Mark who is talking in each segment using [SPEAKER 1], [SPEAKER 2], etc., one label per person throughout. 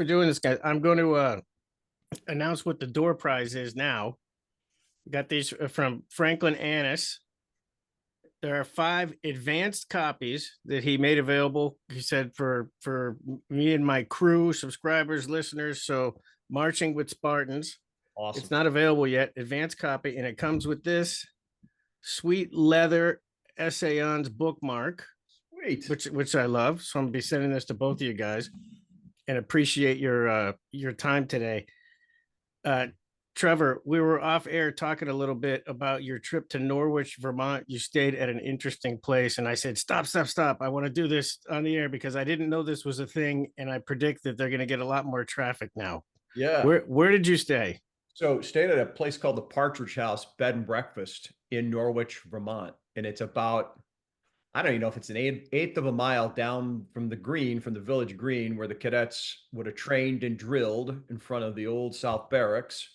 [SPEAKER 1] doing this, guys. I'm going to announce what the door prize is now. Got these from Franklin Annis. There are 5 advanced copies that he made available. He said for me and my crew, subscribers, listeners. So, Marching with Spartans.
[SPEAKER 2] Awesome.
[SPEAKER 1] It's not available yet. Advanced copy, and it comes with this sweet leather Essayons bookmark.
[SPEAKER 2] Sweet.
[SPEAKER 1] Which I love. So I'm gonna be sending this to both of you guys, and appreciate your time today. Trevor, we were off air talking a little bit about your trip to Norwich, Vermont. You stayed at an interesting place, and I said, stop. I want to do this on the air because I didn't know this was a thing, and I predict that they're going to get a lot more traffic now.
[SPEAKER 2] Yeah.
[SPEAKER 1] Where did you stay?
[SPEAKER 2] So stayed at a place called the Partridge House Bed and Breakfast in Norwich, Vermont. And it's about, I don't even know if it's an eighth of a mile down from the village green, where the cadets would have trained and drilled in front of the old South Barracks.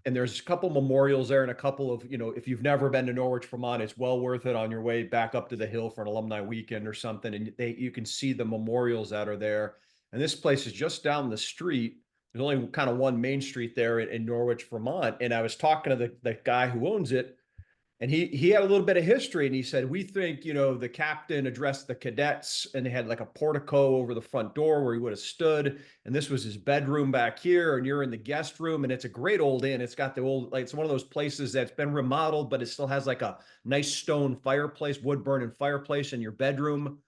[SPEAKER 2] And there's a couple memorials there and a couple of, if you've never been to Norwich, Vermont, it's well worth it on your way back up to the hill for an alumni weekend or something. And you can see the memorials that are there. And this place is just down the street. There's only kind of one main street there in Norwich, Vermont. And I was talking to the guy who owns it, and he had a little bit of history, and he said, we think, the captain addressed the cadets, and they had like a portico over the front door where he would have stood. And this was his bedroom back here, and you're in the guest room, and it's a great old inn. It's got the old, it's one of those places that's been remodeled, but it still has like a nice stone fireplace, wood burning fireplace in your bedroom.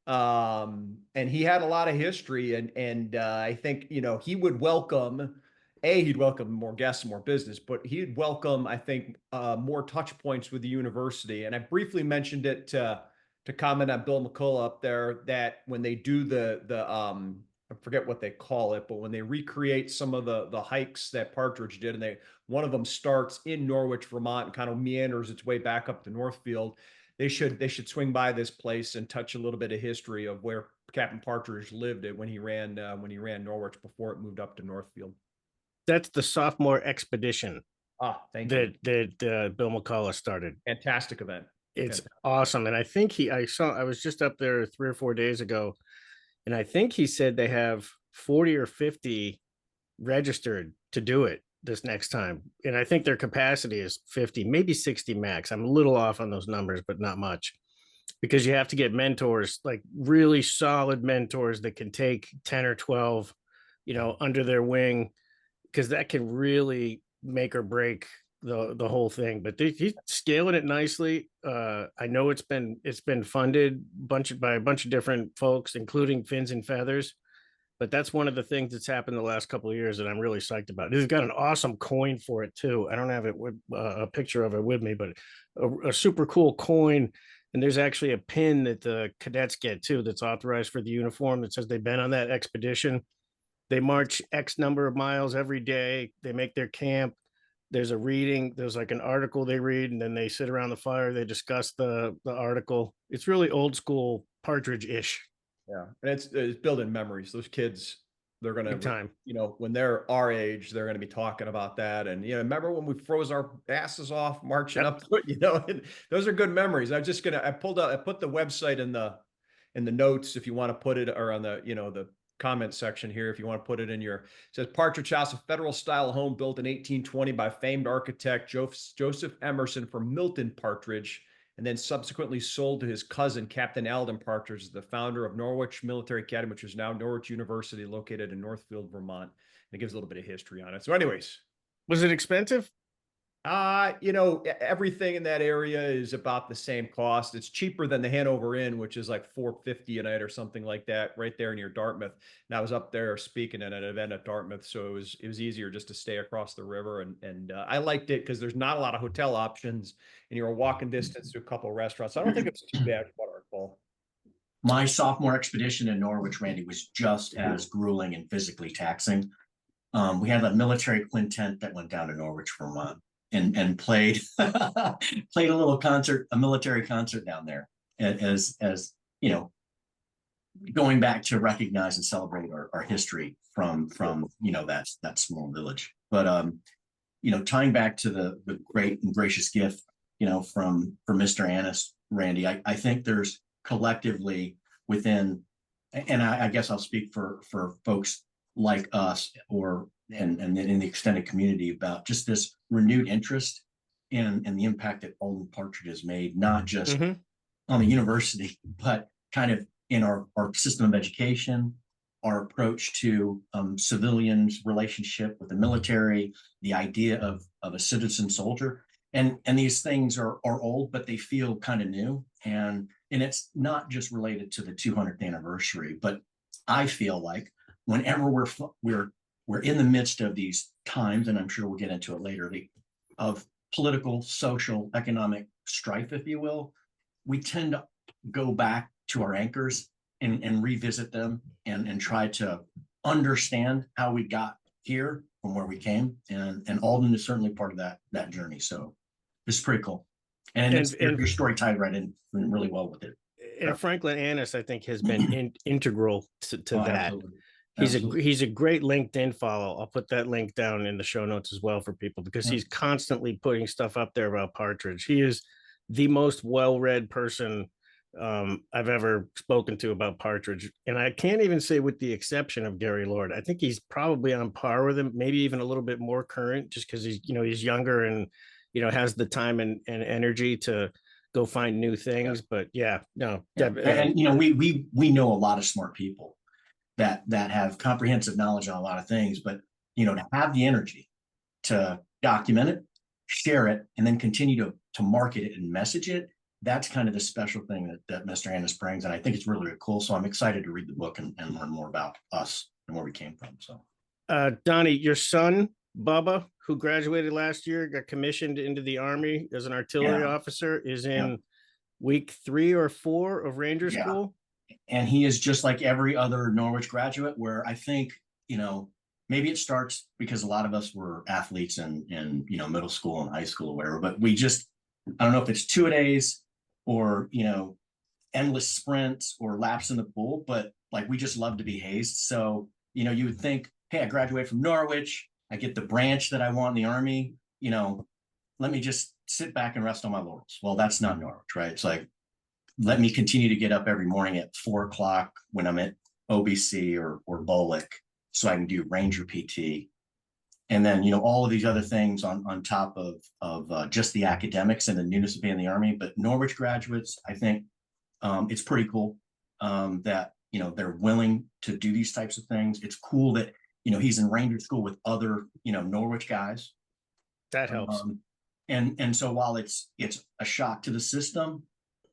[SPEAKER 2] And he had a lot of history, and I think, he would welcome, he'd welcome more guests and more business, but he'd welcome, I think, more touch points with the university. And I briefly mentioned it to comment on Bill McCullough up there, that when they do I forget what they call it, but when they recreate some of the hikes that Partridge did, and one of them starts in Norwich, Vermont, and kind of meanders its way back up to Northfield, they should swing by this place and touch a little bit of history of where Captain Partridge lived when he ran Norwich before it moved up to Northfield.
[SPEAKER 1] That's the sophomore expedition.
[SPEAKER 2] Thank you.
[SPEAKER 1] That Bill McCullough started.
[SPEAKER 2] Fantastic event.
[SPEAKER 1] It's awesome. And I think I was just up there 3 or 4 days ago, and I think he said they have 40 or 50 registered to do it this next time. And I think their capacity is 50, maybe 60 max. I'm a little off on those numbers, but not much, because you have to get mentors, like really solid mentors that can take 10 or 12, under their wing, because that can really make or break the whole thing. But he's scaling it nicely. I know it's been funded by a bunch of different folks, including Fins and Feathers. But that's one of the things that's happened the last couple of years that I'm really psyched about. He's got an awesome coin for it too. I don't have it with a picture of it with me, but a super cool coin. And there's actually a pin that the cadets get too, that's authorized for the uniform, that says they've been on that expedition. They march X number of miles every day. They make their camp. There's a reading. There's like an article they read, and then they sit around the fire. They discuss the article. It's really old school Partridge-ish.
[SPEAKER 2] Yeah, and it's building memories. Those kids, they're going to,
[SPEAKER 1] time.
[SPEAKER 2] When they're our age, they're going to be talking about that. And, remember when we froze our asses off marching up to it, and those are good memories. I put the website in the notes, if you want to put it, or on the comment section here, if you want to put it in it says Partridge House, a federal style home built in 1820 by famed architect Joseph Emerson for Milton Partridge, and then subsequently sold to his cousin, Captain Alden Partridge, the founder of Norwich Military Academy, which is now Norwich University, located in Northfield, Vermont. And it gives a little bit of history on it. So anyways.
[SPEAKER 1] Was it expensive?
[SPEAKER 2] Everything in that area is about the same cost. It's cheaper than the Hanover Inn, which is like $450 a night or something like that, right there near Dartmouth. And I was up there speaking at an event at Dartmouth, so it was easier just to stay across the river. And I liked it because there's not a lot of hotel options, and you're a walking distance to a couple of restaurants. So I don't think it's too bad for waterfall.
[SPEAKER 3] My sophomore expedition in Norwich, Randy, was just as grueling and physically taxing. We had a military quintet that went down to Norwich, Vermont. And played a little concert, a military concert down there, as going back to recognize and celebrate our history from that small village. But tying back to the great and gracious gift from Mr. Annis, Randy, I think there's collectively within, and I guess I'll speak for folks like us and then in the extended community about just this renewed interest in the impact that Alden Partridge has made, not just on the university, but kind of in our system of education, our approach to civilians' relationship with the military, the idea of a citizen soldier. And these things are old, but they feel kind of new. And it's not just related to the 200th anniversary, but I feel like whenever we're in the midst of these times, and I'm sure we'll get into it later, of political, social, economic strife, if you will, we tend to go back to our anchors and revisit them and try to understand how we got here from where we came. And Alden is certainly part of that journey. So it's pretty cool. And your story tied right in really well with it.
[SPEAKER 1] And Franklin Annis, I think, has been integral to that.
[SPEAKER 3] Absolutely.
[SPEAKER 1] He's a great LinkedIn follow. I'll put that link down in the show notes as well for people, because he's constantly putting stuff up there about Partridge. He is the most well-read person I've ever spoken to about Partridge. And I can't even say with the exception of Gary Lord. I think he's probably on par with him, maybe even a little bit more current, just because he's younger and, has the time and energy to go find new things. But
[SPEAKER 3] and we know a lot of smart people that have comprehensive knowledge on a lot of things, but to have the energy to document it, share it, and then continue to market it and message it, that's kind of the special thing that Mr. Annis brings. And I think it's really, really cool. So I'm excited to read the book and learn more about us and where we came from. So
[SPEAKER 1] Donnie, your son Bubba, who graduated last year, got commissioned into the Army as an artillery officer, is in week 3 or 4 of Ranger School.
[SPEAKER 3] And he is just like every other Norwich graduate, where I think, maybe it starts because a lot of us were athletes in middle school and high school or whatever, but I don't know if it's 2-a-days or, endless sprints or laps in the pool, but like, we just love to be hazed. So, you would think, hey, I graduate from Norwich, I get the branch that I want in the Army, let me just sit back and rest on my laurels. Well, that's not Norwich, right? It's like, let me continue to get up every morning at 4:00 when I'm at OBC or Bolick, so I can do Ranger PT. And then, all of these other things on top of just the academics and the newness of being in the Army. But Norwich graduates, I think it's pretty cool that, they're willing to do these types of things. It's cool that, he's in Ranger School with other, Norwich guys.
[SPEAKER 1] That helps.
[SPEAKER 3] And so while it's a shock to the system,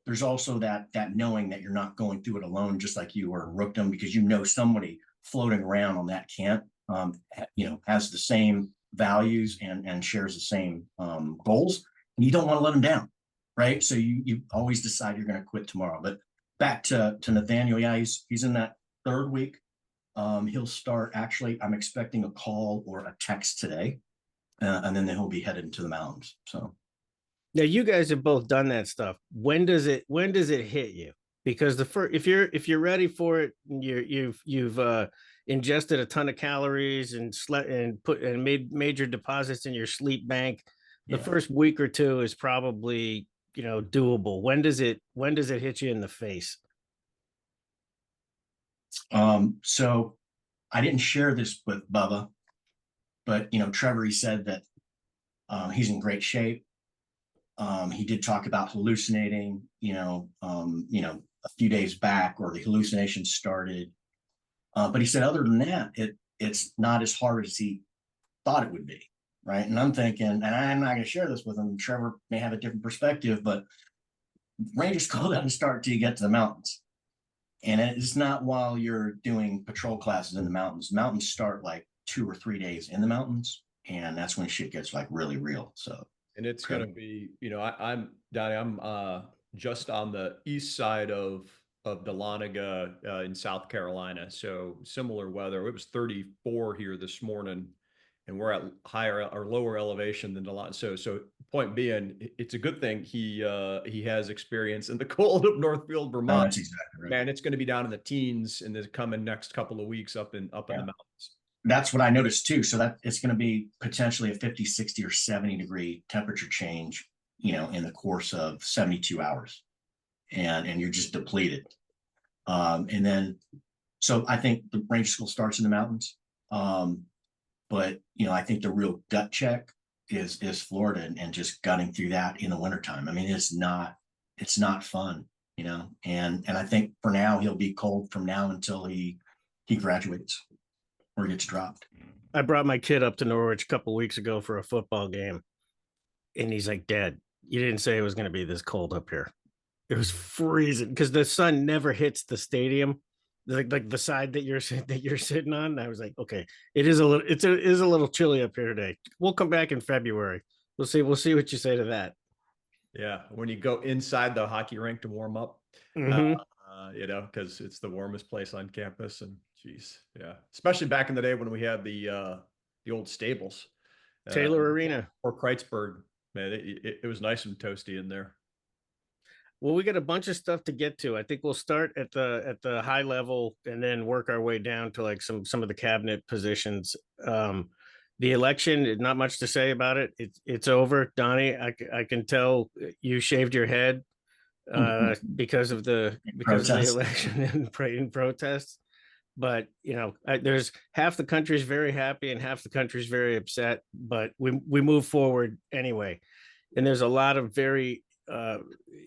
[SPEAKER 3] there's also that knowing that you're not going through it alone, just like you were in Rookdom, because somebody floating around on that camp, has the same values and shares the same goals, and you don't want to let them down, right? So you always decide you're going to quit tomorrow. But back to Nathaniel, he's in that 3rd week. He'll start, actually, I'm expecting a call or a text today, and then he'll be headed into the mountains. So
[SPEAKER 1] now you guys have both done that stuff. When does it hit you? Because if you're ready for it, you've ingested a ton of calories and slept and made major deposits in your sleep bank. The first week or 2 is probably doable. When does it hit you in the face?
[SPEAKER 3] So I didn't share this with Bubba, but Trevor, he said that he's in great shape. He did talk about hallucinating, a few days back, or the hallucinations started. But he said, other than that, it's not as hard as he thought it would be. Right. And I'm thinking, and I'm not going to share this with him, Trevor may have a different perspective, but Ranger School doesn't start till you get to the mountains. And it's not while you're doing patrol classes in the mountains. Mountains start like 2 or 3 days in the mountains. And that's when shit gets like really real. So,
[SPEAKER 2] and it's going to be, I'm Donnie, I'm just on the east side of Dahlonega in South Carolina. So similar weather. It was 34 here this morning, and we're at higher or lower elevation than Dahlonega. So point being, it's a good thing he has experience in the cold of Northfield, Vermont.
[SPEAKER 3] No, that's exactly right.
[SPEAKER 2] Man, it's going to be down in the teens in the coming next couple of weeks up in the mountains.
[SPEAKER 3] That's what I noticed too. So that it's going to be potentially a 50, 60, or 70 degree temperature change, in the course of 72 hours, and you're just depleted. And then, so I think the Ranger School starts in the mountains. But I think the real gut check is Florida and just gutting through that in the wintertime. I mean, it's not fun, and I think for now he'll be cold from now until he graduates or gets dropped.
[SPEAKER 1] I brought my kid up to Norwich a couple weeks ago for a football game, and he's like, "Dad, you didn't say it was going to be this cold up here." It was freezing because the sun never hits the stadium, like the side that you're sitting on. And I was like, okay, it is a little chilly up here today. We'll come back in February. We'll see what you say to that.
[SPEAKER 2] Yeah, when you go inside the hockey rink to warm up,
[SPEAKER 1] Mhm.
[SPEAKER 2] because it's the warmest place on campus. And geez, yeah, especially back in the day when we had the old stables,
[SPEAKER 1] Taylor Arena.
[SPEAKER 2] or Kreitzberg. Man, it was nice and toasty in there.
[SPEAKER 1] Well, we got a bunch of stuff to get to. I think we'll start at the high level and then work our way down to like some of the cabinet positions. The election, not much to say about it. It's over, Donnie. I can tell you shaved your head because of the election and protests. But there's half the country's very happy and half the country's very upset. But we move forward anyway, and there's a lot of very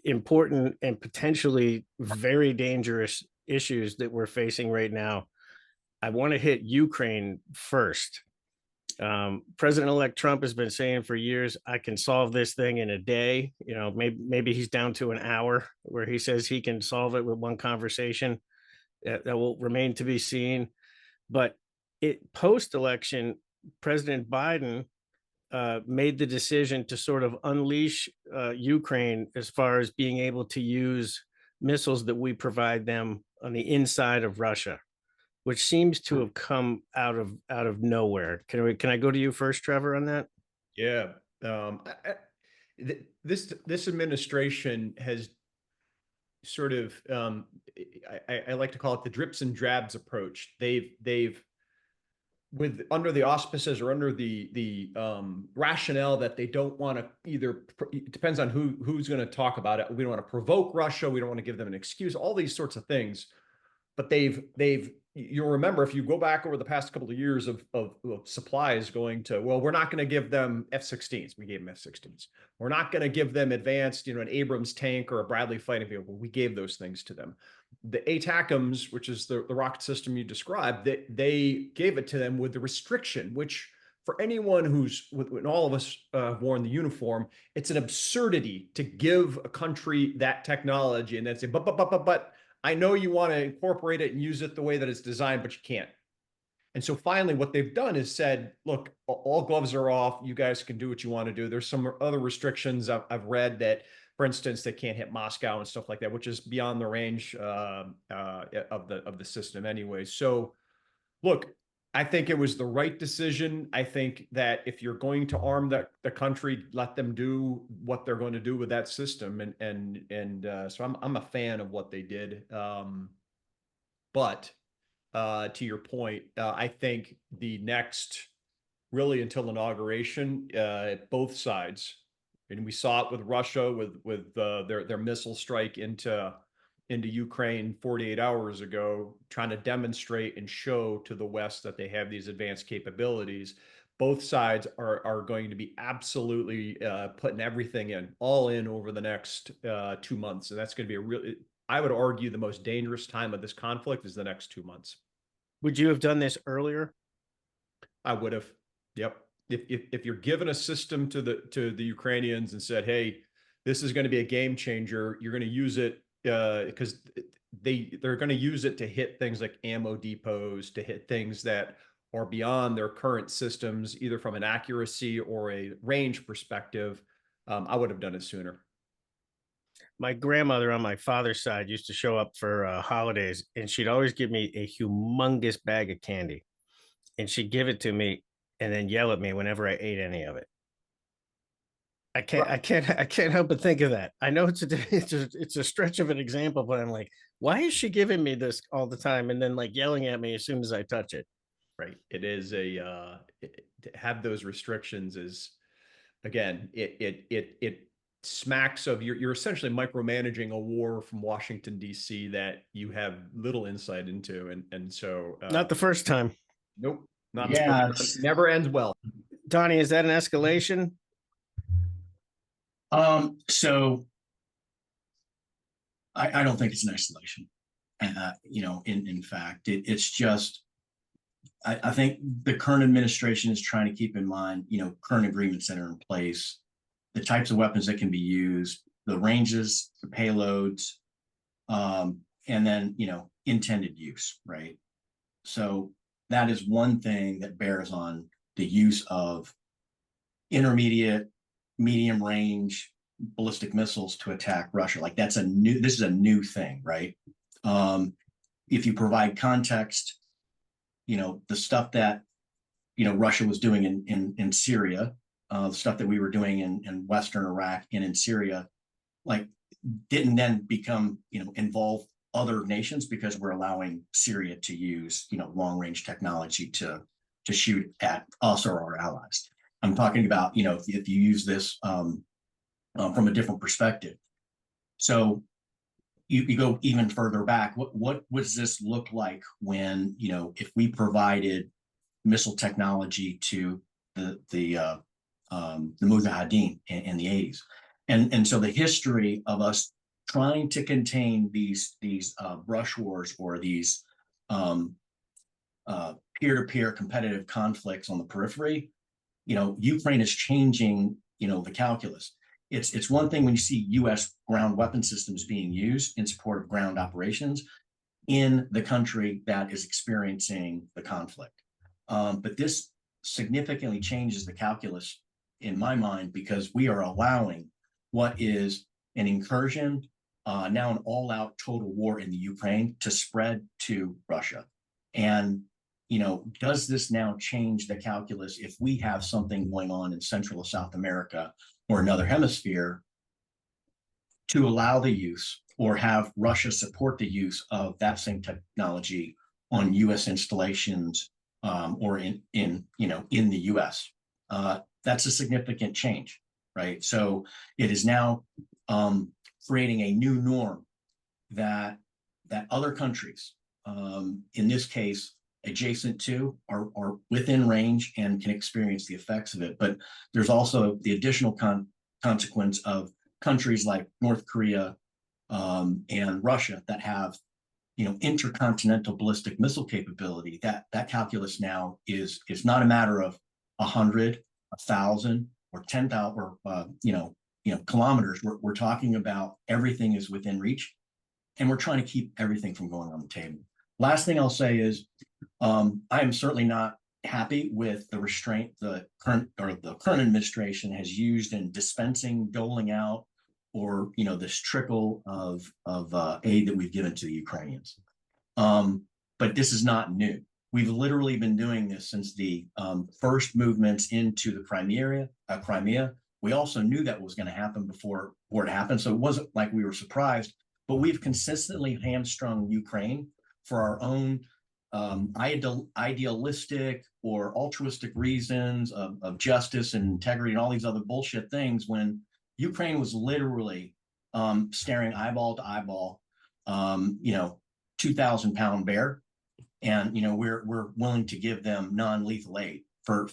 [SPEAKER 1] important and potentially very dangerous issues that we're facing right now. I want to hit Ukraine first. President-elect Trump has been saying for years, I can solve this thing in a day. Maybe he's down to an hour where he says he can solve it with one conversation. That will remain to be seen. But post-election, President Biden made the decision to sort of unleash Ukraine as far as being able to use missiles that we provide them on the inside of Russia, which seems to have come out of nowhere. Can I go to you first, Trevor, on that?
[SPEAKER 2] Yeah. This administration has sort of I like to call it the drips and drabs approach. They've with under the auspices or under the rationale that they don't want to it depends on who's going to talk about it. We don't want to provoke Russia. We don't want to give them an excuse, all these sorts of things. But you'll remember if you go back over the past couple of years of supplies going to, well, we're not going to give them F-16s. We gave them F-16s. We're not going to give them advanced, an Abrams tank or a Bradley fighting vehicle. We gave those things to them. The ATACMS, which is the rocket system you described, they gave it to them with the restriction, which for anyone when all of us worn the uniform, it's an absurdity to give a country that technology and then say, but I know you want to incorporate it and use it the way that it's designed, but you can't. And so finally, what they've done is said, look, all gloves are off. You guys can do what you want to do. There's some other restrictions I've read that, for instance, they can't hit Moscow and stuff like that, which is beyond the range of the system anyway. So look, I think it was the right decision. I think that if you're going to arm the country, let them do what they're going to do with that system. So I'm a fan of what they did. But to your point, I think the next, really until inauguration, both sides, and we saw it with Russia with their missile strike into Ukraine 48 hours ago, trying to demonstrate and show to the West that they have these advanced capabilities. Both sides are going to be absolutely putting everything all in over the next 2 months. And that's going to be I would argue the most dangerous time of this conflict is the next 2 months.
[SPEAKER 1] Would you have done this earlier?
[SPEAKER 2] I would have. Yep. If you're given a system to the Ukrainians and said, hey, this is going to be a game changer, you're going to use it because they're going to use it to hit things like ammo depots, to hit things that are beyond their current systems, either from an accuracy or a range perspective. I would have done it sooner.
[SPEAKER 1] My grandmother on my father's side used to show up for holidays, and she'd always give me a humongous bag of candy, and she'd give it to me and then yell at me whenever I ate any of it. I can't help but think of that. I know it's a stretch of an example, but I'm like, why is she giving me this all the time and then like yelling at me as soon as I touch it?
[SPEAKER 2] Right. It is to have those restrictions is, again, it smacks of you're essentially micromanaging a war from Washington, D.C. that you have little insight into. And so
[SPEAKER 1] not the first time.
[SPEAKER 2] Nope. Not
[SPEAKER 3] Yeah,
[SPEAKER 2] never ends well.
[SPEAKER 1] Donnie, is that an escalation?
[SPEAKER 3] So I don't think it's an escalation. In fact, it's just, I think the current administration is trying to keep in mind, current agreements that are in place, the types of weapons that can be used, the ranges, the payloads, and then, intended use, right? So that is one thing that bears on the use of intermediate, medium range ballistic missiles to attack Russia. Like this is a new thing, right? If you provide context, the stuff that, Russia was doing in Syria, the stuff that we were doing in Western Iraq and in Syria, like didn't then become, involve other nations because we're allowing Syria to use, long range technology to shoot at us or our allies. I'm talking about, if you use this from a different perspective. So you go even further back. What does this look like when, if we provided missile technology to the Mujahideen in the 80s? And so the history of us trying to contain these brush wars or these peer-to-peer competitive conflicts on the periphery, Ukraine is changing, the calculus. It's one thing when you see U.S. ground weapon systems being used in support of ground operations in the country that is experiencing the conflict. But this significantly changes the calculus in my mind, because we are allowing what is an incursion, now an all-out total war in the Ukraine, to spread to Russia. And does this now change the calculus if we have something going on in Central or South America or another hemisphere to allow the use or have Russia support the use of that same technology on U.S. installations or in the U.S.? That's a significant change, right? So it is now creating a new norm that other countries, in this case, adjacent to are within range and can experience the effects of it. But there's also the additional consequence of countries like North Korea and Russia that have, intercontinental ballistic missile capability. That calculus now is not a matter of 100, 1,000, or 10,000, or kilometers. We're talking about everything is within reach, and we're trying to keep everything from going on the table. Last thing I'll say is, I am certainly not happy with the restraint the current administration has used in dispensing, doling out, or this trickle of aid that we've given to the Ukrainians. But this is not new. We've literally been doing this since the first movements into the Crimea. We also knew that was going to happen before it happened, so it wasn't like we were surprised. But we've consistently hamstrung Ukraine for our own idealistic or altruistic reasons of justice and integrity and all these other bullshit things, when Ukraine was literally staring eyeball to eyeball, 2,000-pound bear, and we're willing to give them non-lethal aid for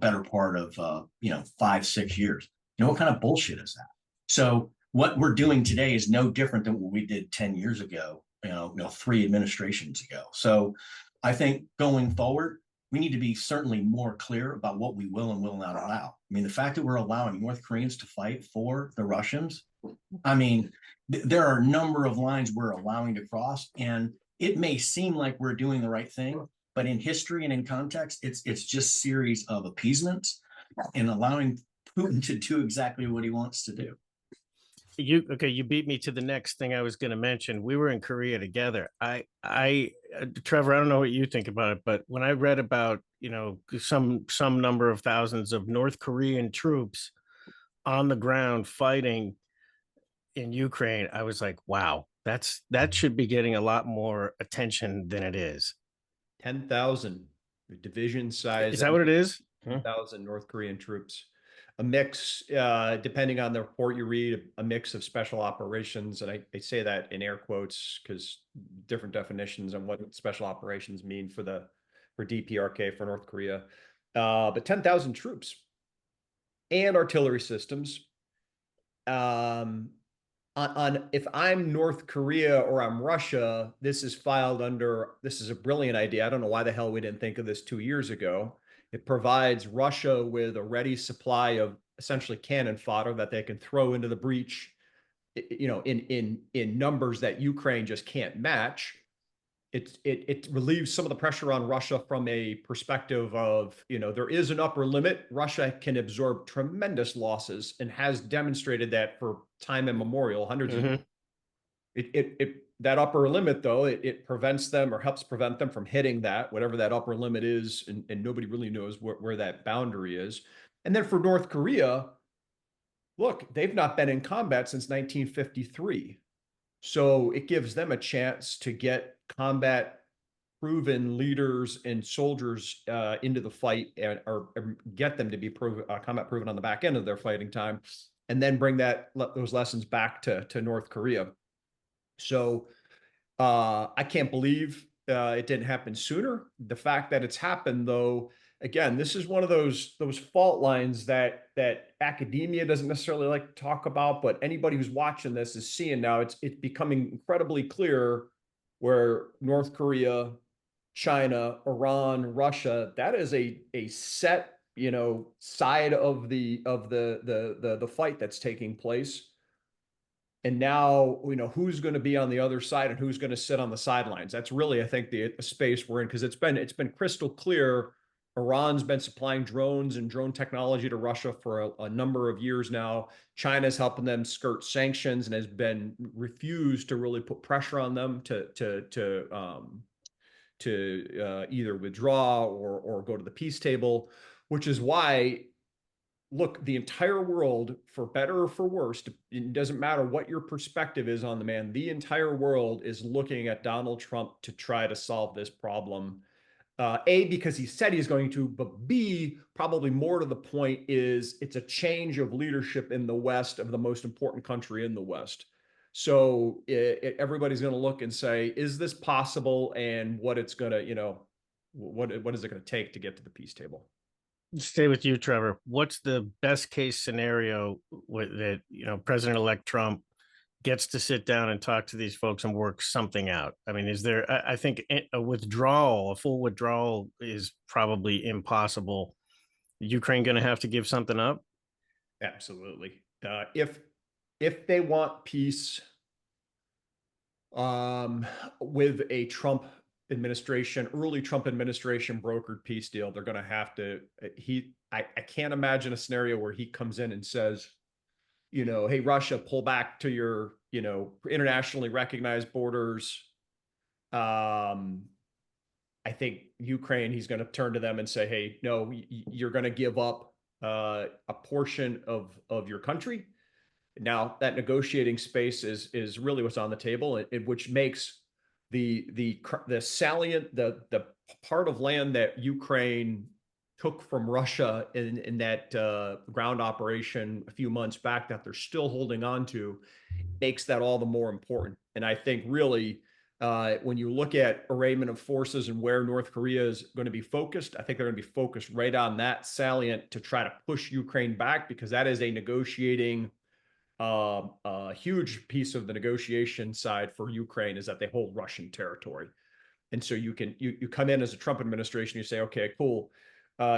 [SPEAKER 3] better part of 5-6 years. What kind of bullshit is that? So what we're doing today is no different than what we did 10 years ago, 3 administrations ago. So I think going forward, we need to be certainly more clear about what we will and will not allow. I mean, the fact that we're allowing North Koreans to fight for the Russians, I mean, there are a number of lines we're allowing to cross, and it may seem like we're doing the right thing, but in history and in context, it's just series of appeasements and allowing Putin to do exactly what he wants to do.
[SPEAKER 1] You beat me to the next thing I was going to mention. We were in Korea together. Trevor, I don't know what you think about it, but when I read about, some number of thousands of North Korean troops on the ground fighting in Ukraine, I was like, wow, that should be getting a lot more attention than it is.
[SPEAKER 2] 10,000 division size.
[SPEAKER 1] Is that what it is?
[SPEAKER 2] 10,000 North Korean troops. A mix, depending on the report you read, a mix of special operations. And I say that in air quotes because different definitions on what special operations mean for the for DPRK for North Korea. But 10,000 troops and artillery systems. If I'm North Korea or I'm Russia, this is filed under, this is a brilliant idea. I don't know why the hell we didn't think of this 2 years ago. It provides Russia with a ready supply of essentially cannon fodder that they can throw into the breach, in numbers that Ukraine just can't match. It relieves some of the pressure on Russia from a perspective of, there is an upper limit. Russia can absorb tremendous losses and has demonstrated that for time immemorial, hundreds of years. That upper limit, though, it prevents them or helps prevent them from hitting that, whatever that upper limit is, and nobody really knows where that boundary is. And then for North Korea, look, they've not been in combat since 1953. So it gives them a chance to get combat proven leaders and soldiers into the fight, or get them to be combat proven on the back end of their fighting time, and then bring those lessons back to North Korea. So I can't believe it didn't happen sooner. The fact that it's happened, though, again, this is one of those fault lines that academia doesn't necessarily like to talk about, but anybody who's watching this is seeing now. It's becoming incredibly clear where North Korea, China, Iran, Russia, that is a set, side of the fight that's taking place. And now, who's going to be on the other side and who's going to sit on the sidelines. That's really, I think, the space we're in, because it's been crystal clear. Iran's been supplying drones and drone technology to Russia for a number of years now. China's helping them skirt sanctions and has been refused to really put pressure on them to either withdraw or go to the peace table, which is why, look, the entire world, for better or for worse, it doesn't matter what your perspective is on the man, the entire world is looking at Donald Trump to try to solve this problem. A, because he said he's going to, but B, probably more to the point, is it's a change of leadership in the West of the most important country in the West. So everybody's going to look and say, is this possible? And what it's going to, what is it going to take to get to the peace table?
[SPEAKER 1] Stay with you, Trevor. What's the best case scenario that President-elect Trump gets to sit down and talk to these folks and work something out? I mean, is there? I think a full withdrawal is probably impossible. Ukraine going to have to give something up?
[SPEAKER 2] Absolutely. If they want peace, with a Trump administration, early Trump administration brokered peace deal, they're going to have to. I can't imagine a scenario where he comes in and says, hey, Russia, pull back to your, internationally recognized borders. I think Ukraine, he's going to turn to them and say, hey, no, you're going to give up a portion of your country. Now that negotiating space is really what's on the table, which makes the salient, the part of land that Ukraine took from Russia in that ground operation a few months back that they're still holding on to, makes that all the more important. And I think really, when you look at arrayment of forces and where North Korea is going to be focused, I think they're going to be focused right on that salient to try to push Ukraine back, because that is a negotiating, a huge piece of the negotiation side for Ukraine is that they hold Russian territory. And so you come in as a Trump administration, you say, okay, cool.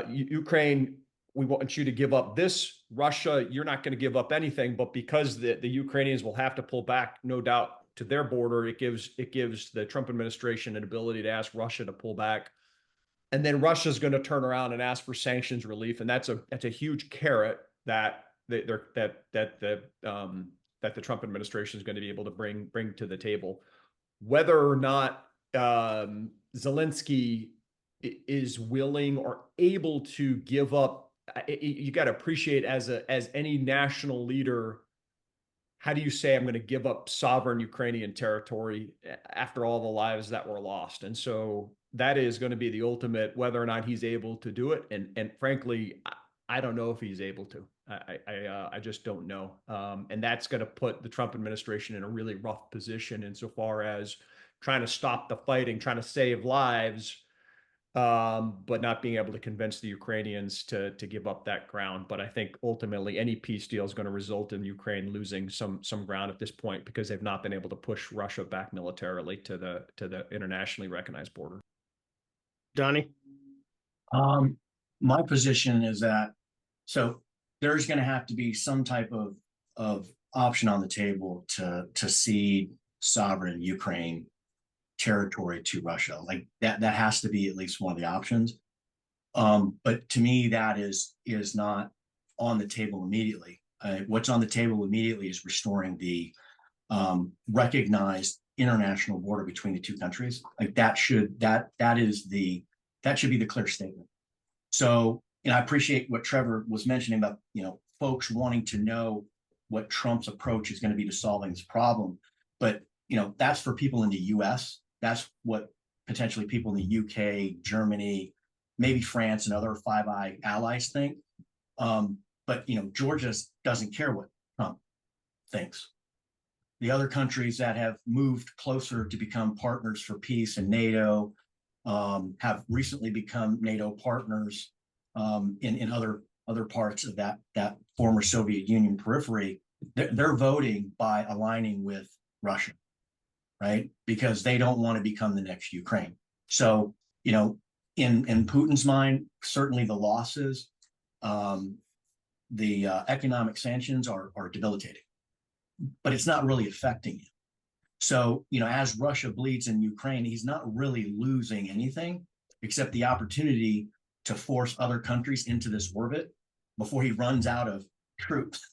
[SPEAKER 2] Ukraine, we want you to give up this. Russia, you're not going to give up anything, but because the Ukrainians will have to pull back, no doubt, to their border, it gives the Trump administration an ability to ask Russia to pull back. And then Russia's going to turn around and ask for sanctions relief. And that's a huge carrot that the Trump administration is going to be able to bring to the table. Whether or not Zelensky is willing or able to give up, you got to appreciate, as any national leader, how do you say, I'm going to give up sovereign Ukrainian territory after all the lives that were lost? And so that is going to be the ultimate, whether or not he's able to do it. And frankly, I don't know if he's able to. I just don't know. And that's going to put the Trump administration in a really rough position insofar as trying to stop the fighting, trying to save lives, but not being able to convince the Ukrainians to give up that ground. But I think ultimately any peace deal is going to result in Ukraine losing some ground at this point because they've not been able to push Russia back militarily to the internationally recognized border.
[SPEAKER 1] Donnie?
[SPEAKER 3] My position is that so there's going to have to be some type of option on the table to cede sovereign Ukraine territory to Russia. Like that has to be at least one of the options. But to me, that is not on the table immediately. What's on the table immediately is restoring the recognized international border between the two countries. Like that should be the clear statement. So, I appreciate what Trevor was mentioning about, folks wanting to know what Trump's approach is going to be to solving this problem. But, that's for people in the U.S. That's what potentially people in the UK, Germany, maybe France and other Five Eye allies think. But, Georgia doesn't care what Trump thinks. The other countries that have moved closer to become partners for peace in NATO have recently become NATO partners in other parts of that former Soviet Union periphery. They're voting by aligning with Russia, right? Because they don't want to become the next Ukraine. So, in Putin's mind, certainly the losses, the economic sanctions are debilitating, but it's not really affecting him. So, as Russia bleeds in Ukraine, he's not really losing anything except the opportunity to force other countries into this orbit before he runs out of troops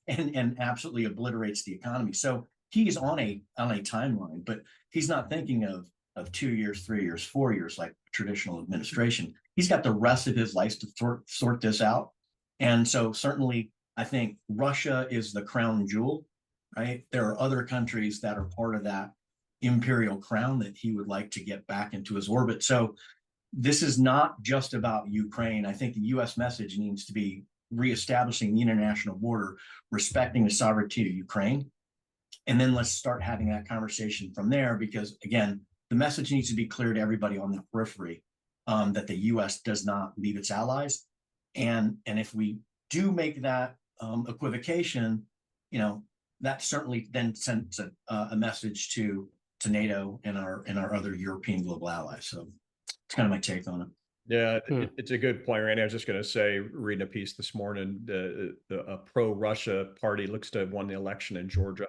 [SPEAKER 3] and absolutely obliterates the economy. So he's on a timeline, but he's not thinking of 2 years, 3 years, 4 years like traditional administration. He's got the rest of his life to sort this out. And so certainly I think Russia is the crown jewel, right? There are other countries that are part of that imperial crown that he would like to get back into his orbit. So this is not just about Ukraine. I think the U.S. message needs to be reestablishing the international border, respecting the sovereignty of Ukraine. And then let's start having that conversation from there, because again, the message needs to be clear to everybody on the periphery that the U.S. does not leave its allies. And if we do make that equivocation, that certainly then sends a message to NATO and our other European global allies. So it's kind of my take on it.
[SPEAKER 2] Yeah, it's a good point, Randy. I was just going to say, reading a piece this morning, a pro-Russia party looks to have won the election in Georgia,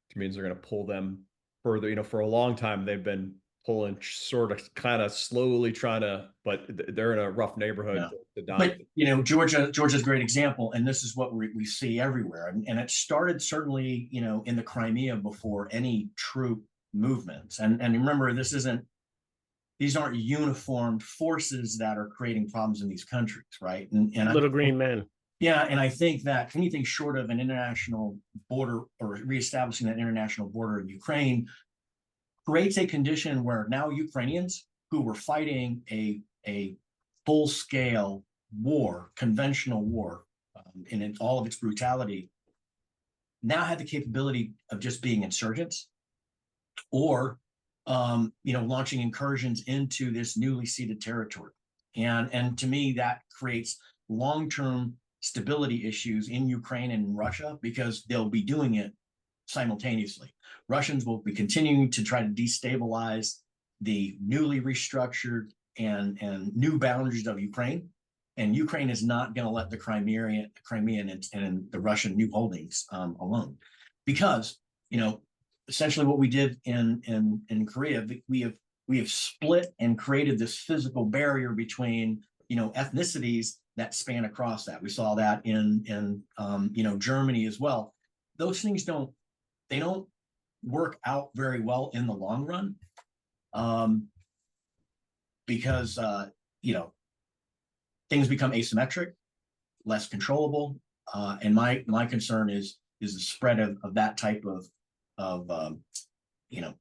[SPEAKER 2] which means they're going to pull them further. For a long time, they've been pulling sort of kind of slowly trying to, but they're in a rough neighborhood.
[SPEAKER 3] Yeah. But, Georgia's a great example. And this is what we see everywhere. And it started certainly, in the Crimea before any troop movements. And remember, these aren't uniformed forces that are creating problems in these countries, right? And
[SPEAKER 1] little green men.
[SPEAKER 3] Yeah, and I think that anything short of an international border or reestablishing that international border in Ukraine creates a condition where now Ukrainians who were fighting a full-scale war, conventional war, in all of its brutality, now have the capability of just being insurgents or launching incursions into this newly ceded territory. And to me, that creates long-term stability issues in Ukraine and in Russia, because they'll be doing it simultaneously. Russians will be continuing to try to destabilize the newly restructured and new boundaries of Ukraine. And Ukraine is not going to let the Crimean and the Russian new holdings alone, because, essentially what we did in Korea, we have split and created this physical barrier between, ethnicities that span across that. We saw that in Germany as well. Those things don't work out very well in the long run, because things become asymmetric, less controllable, and my concern is the spread of that type of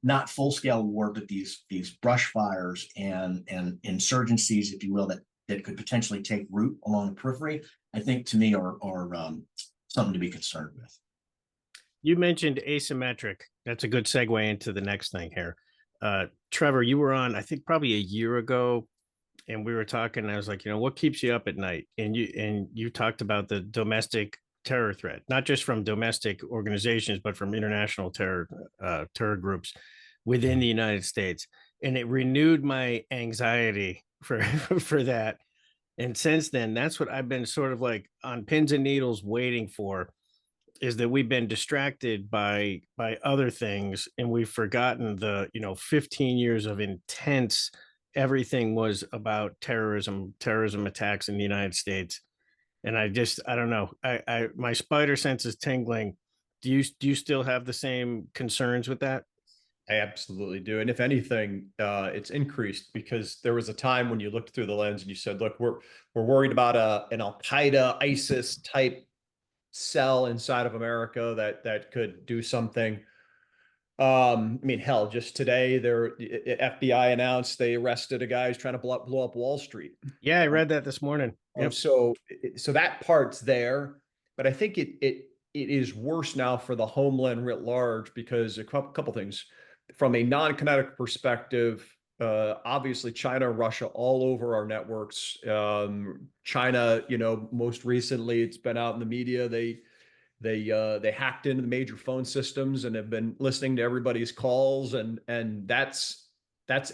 [SPEAKER 3] not full-scale war, but these brush fires and insurgencies, if you will, that could potentially take root along the periphery. I think, to me, are something to be concerned with.
[SPEAKER 1] You mentioned asymmetric. That's a good segue into the next thing here. Trevor, you were on, I think probably a year ago, and we were talking. I was like, what keeps you up at night? And you talked about the domestic terror threat, not just from domestic organizations, but from international terror groups within the United States. And it renewed my anxiety for for that. And since then, that's what I've been sort of like on pins and needles waiting for, is that we've been distracted by other things, and we've forgotten the 15 years of intense, everything was about terrorism attacks in the United States. And I don't know, I my spider sense is tingling. Do you still have the same concerns with that?
[SPEAKER 2] I absolutely do. And if anything, it's increased because there was a time when you looked through the lens and you said, look, we're worried about an Al-Qaeda, ISIS type cell inside of America that could do something. I mean, hell, just today, FBI announced they arrested a guy who's trying to blow up Wall Street.
[SPEAKER 1] Yeah, I read that this morning. Yep.
[SPEAKER 2] So that part's there, but I think it is worse now for the homeland writ large because a couple things. From a non-kinetic perspective, obviously China, Russia, all over our networks. China, most recently, it's been out in the media. They hacked into the major phone systems and have been listening to everybody's calls, and that's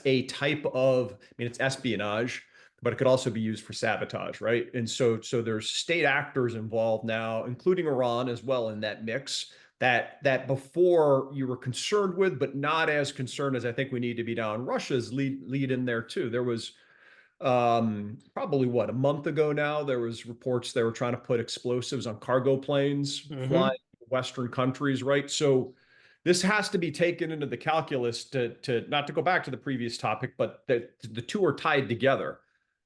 [SPEAKER 2] a type of, I mean, it's espionage, but it could also be used for sabotage, right? And so there's state actors involved now, including Iran as well in that mix, that before you were concerned with, but not as concerned as I think we need to be now. And Russia's lead in there too. There was probably a month ago now, there was reports they were trying to put explosives on cargo planes flying to Western countries, right? So this has to be taken into the calculus to not to go back to the previous topic, but the two are tied together.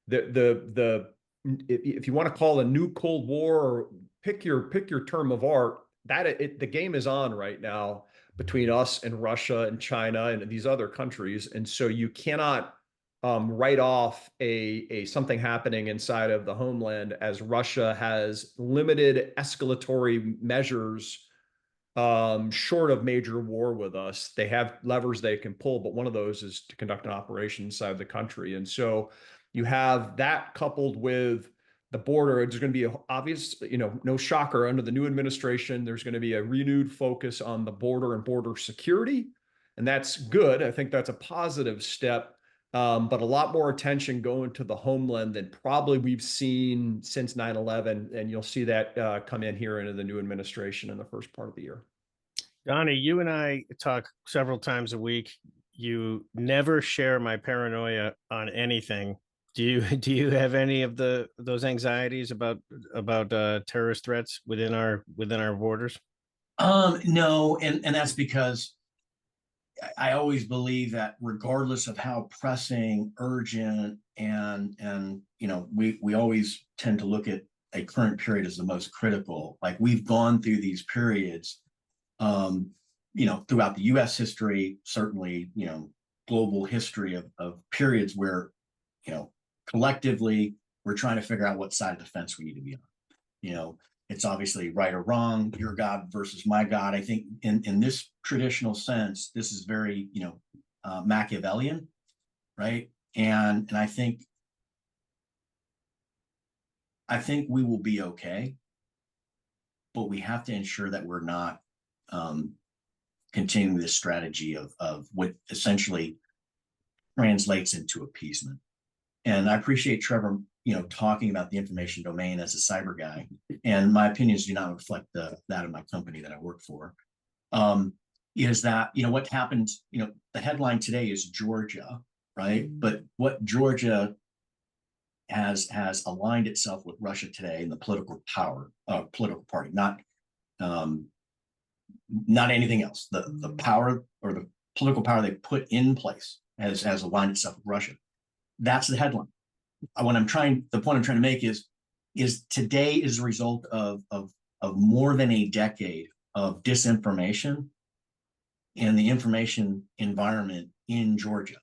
[SPEAKER 2] If you want to call a new Cold War, or pick your term of art, the game is on right now between us and Russia and China and these other countries, and so you cannot write off a something happening inside of the homeland, as Russia has limited escalatory measures short of major war with us. They have levers they can pull, but one of those is to conduct an operation inside the country. And so you have that coupled with the border. There's going to be obvious, no shocker, under the new administration, there's going to be a renewed focus on the border and border security. And that's good. I think that's a positive step. But a lot more attention going to the homeland than probably we've seen since 9/11. And you'll see that come in here into the new administration in the first part of the year.
[SPEAKER 1] Donnie, you and I talk several times a week. You never share my paranoia on anything. Do you have any of those anxieties about terrorist threats within our borders?
[SPEAKER 3] No, and that's because I always believe that regardless of how pressing, urgent, and we always tend to look at a current period as the most critical. Like, we've gone through these periods, throughout the U.S. history, certainly, global history of periods where, collectively we're trying to figure out what side of the fence we need to be on. It's obviously right or wrong, your God versus my God. I think in this traditional sense, this is very, Machiavellian, right? And I think we will be okay, but we have to ensure that we're not continuing this strategy of what essentially translates into appeasement. And I appreciate Trevor, talking about the information domain as a cyber guy, and my opinions do not reflect that of my company that I work for. Is that, what happened, the headline today is Georgia, right? But what Georgia has aligned itself with Russia today in the political party, not anything else. The power, or the political power they put in place, has aligned itself with Russia. That's the headline. The point I'm trying to make is today is a result of more than a decade of disinformation in the information environment in Georgia,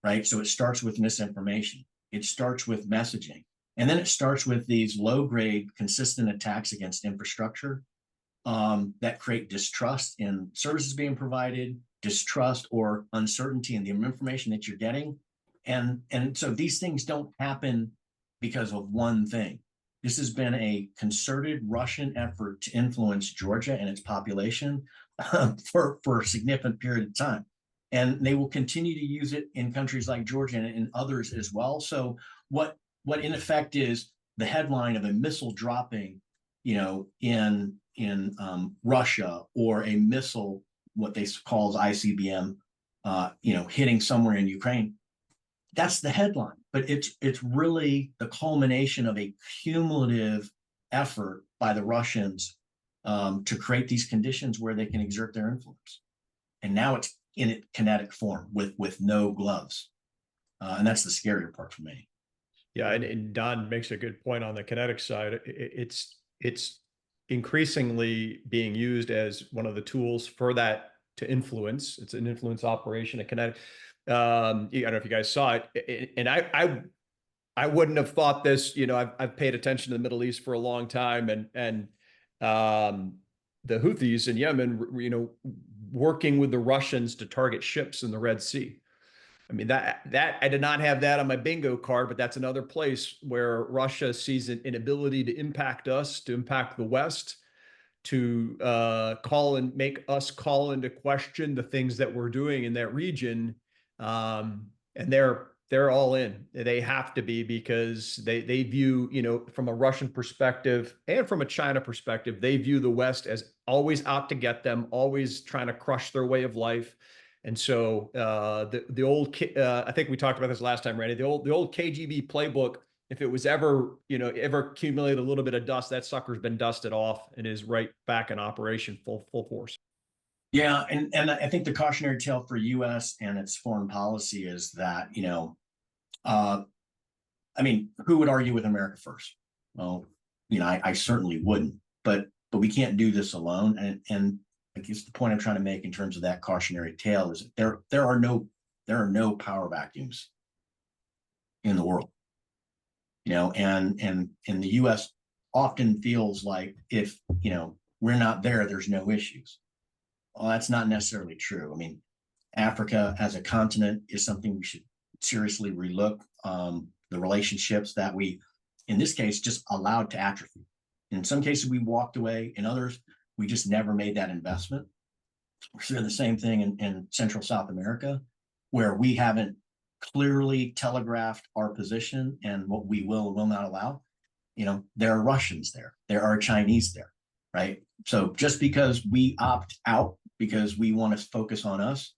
[SPEAKER 3] right? So it starts with misinformation. It starts with messaging. And then it starts with these low-grade, consistent attacks against infrastructure that create distrust in services being provided, distrust or uncertainty in the information that you're getting. And so these things don't happen because of one thing. This has been a concerted Russian effort to influence Georgia and its population for a significant period of time. And they will continue to use it in countries like Georgia and in others as well. So what in effect is the headline of a missile dropping, in Russia, or a missile, what they call ICBM, hitting somewhere in Ukraine. That's the headline, but it's really the culmination of a cumulative effort by the Russians to create these conditions where they can exert their influence. And now it's in its kinetic form with no gloves. And that's the scarier part for me.
[SPEAKER 2] Yeah, and Don makes a good point on the kinetic side. It's increasingly being used as one of the tools for that to influence. It's an influence operation, a kinetic. I don't know if you guys saw it, and I wouldn't have thought this. I've paid attention to the Middle East for a long time, and the Houthis in Yemen, working with the Russians to target ships in the Red Sea. I mean, that I did not have that on my bingo card, but that's another place where Russia sees an inability to impact us, to impact the West, to make us call into question the things that we're doing in that region. And they're all in. They have to be, because they view, from a Russian perspective and from a China perspective, they view the West as always out to get them, always trying to crush their way of life. And so the old, I think we talked about this last time, Randy, the old KGB playbook, if it was ever accumulated a little bit of dust, that sucker's been dusted off and is right back in operation full force.
[SPEAKER 3] Yeah, and I think the cautionary tale for U.S. and its foreign policy is that, who would argue with America first? Well, I certainly wouldn't, but we can't do this alone. And I guess the point I'm trying to make in terms of that cautionary tale is that there are no power vacuums in the world, and the U.S. often feels like if we're not there, there's no issues. Well, that's not necessarily true. I mean, Africa as a continent is something we should seriously relook. The relationships that we, in this case, just allowed to atrophy. In some cases, we walked away. In others, we just never made that investment. We're seeing the same thing in Central South America, where we haven't clearly telegraphed our position and what we will and will not allow. There are Russians there. There are Chinese there, right? So just because we opt out because we want to focus on us,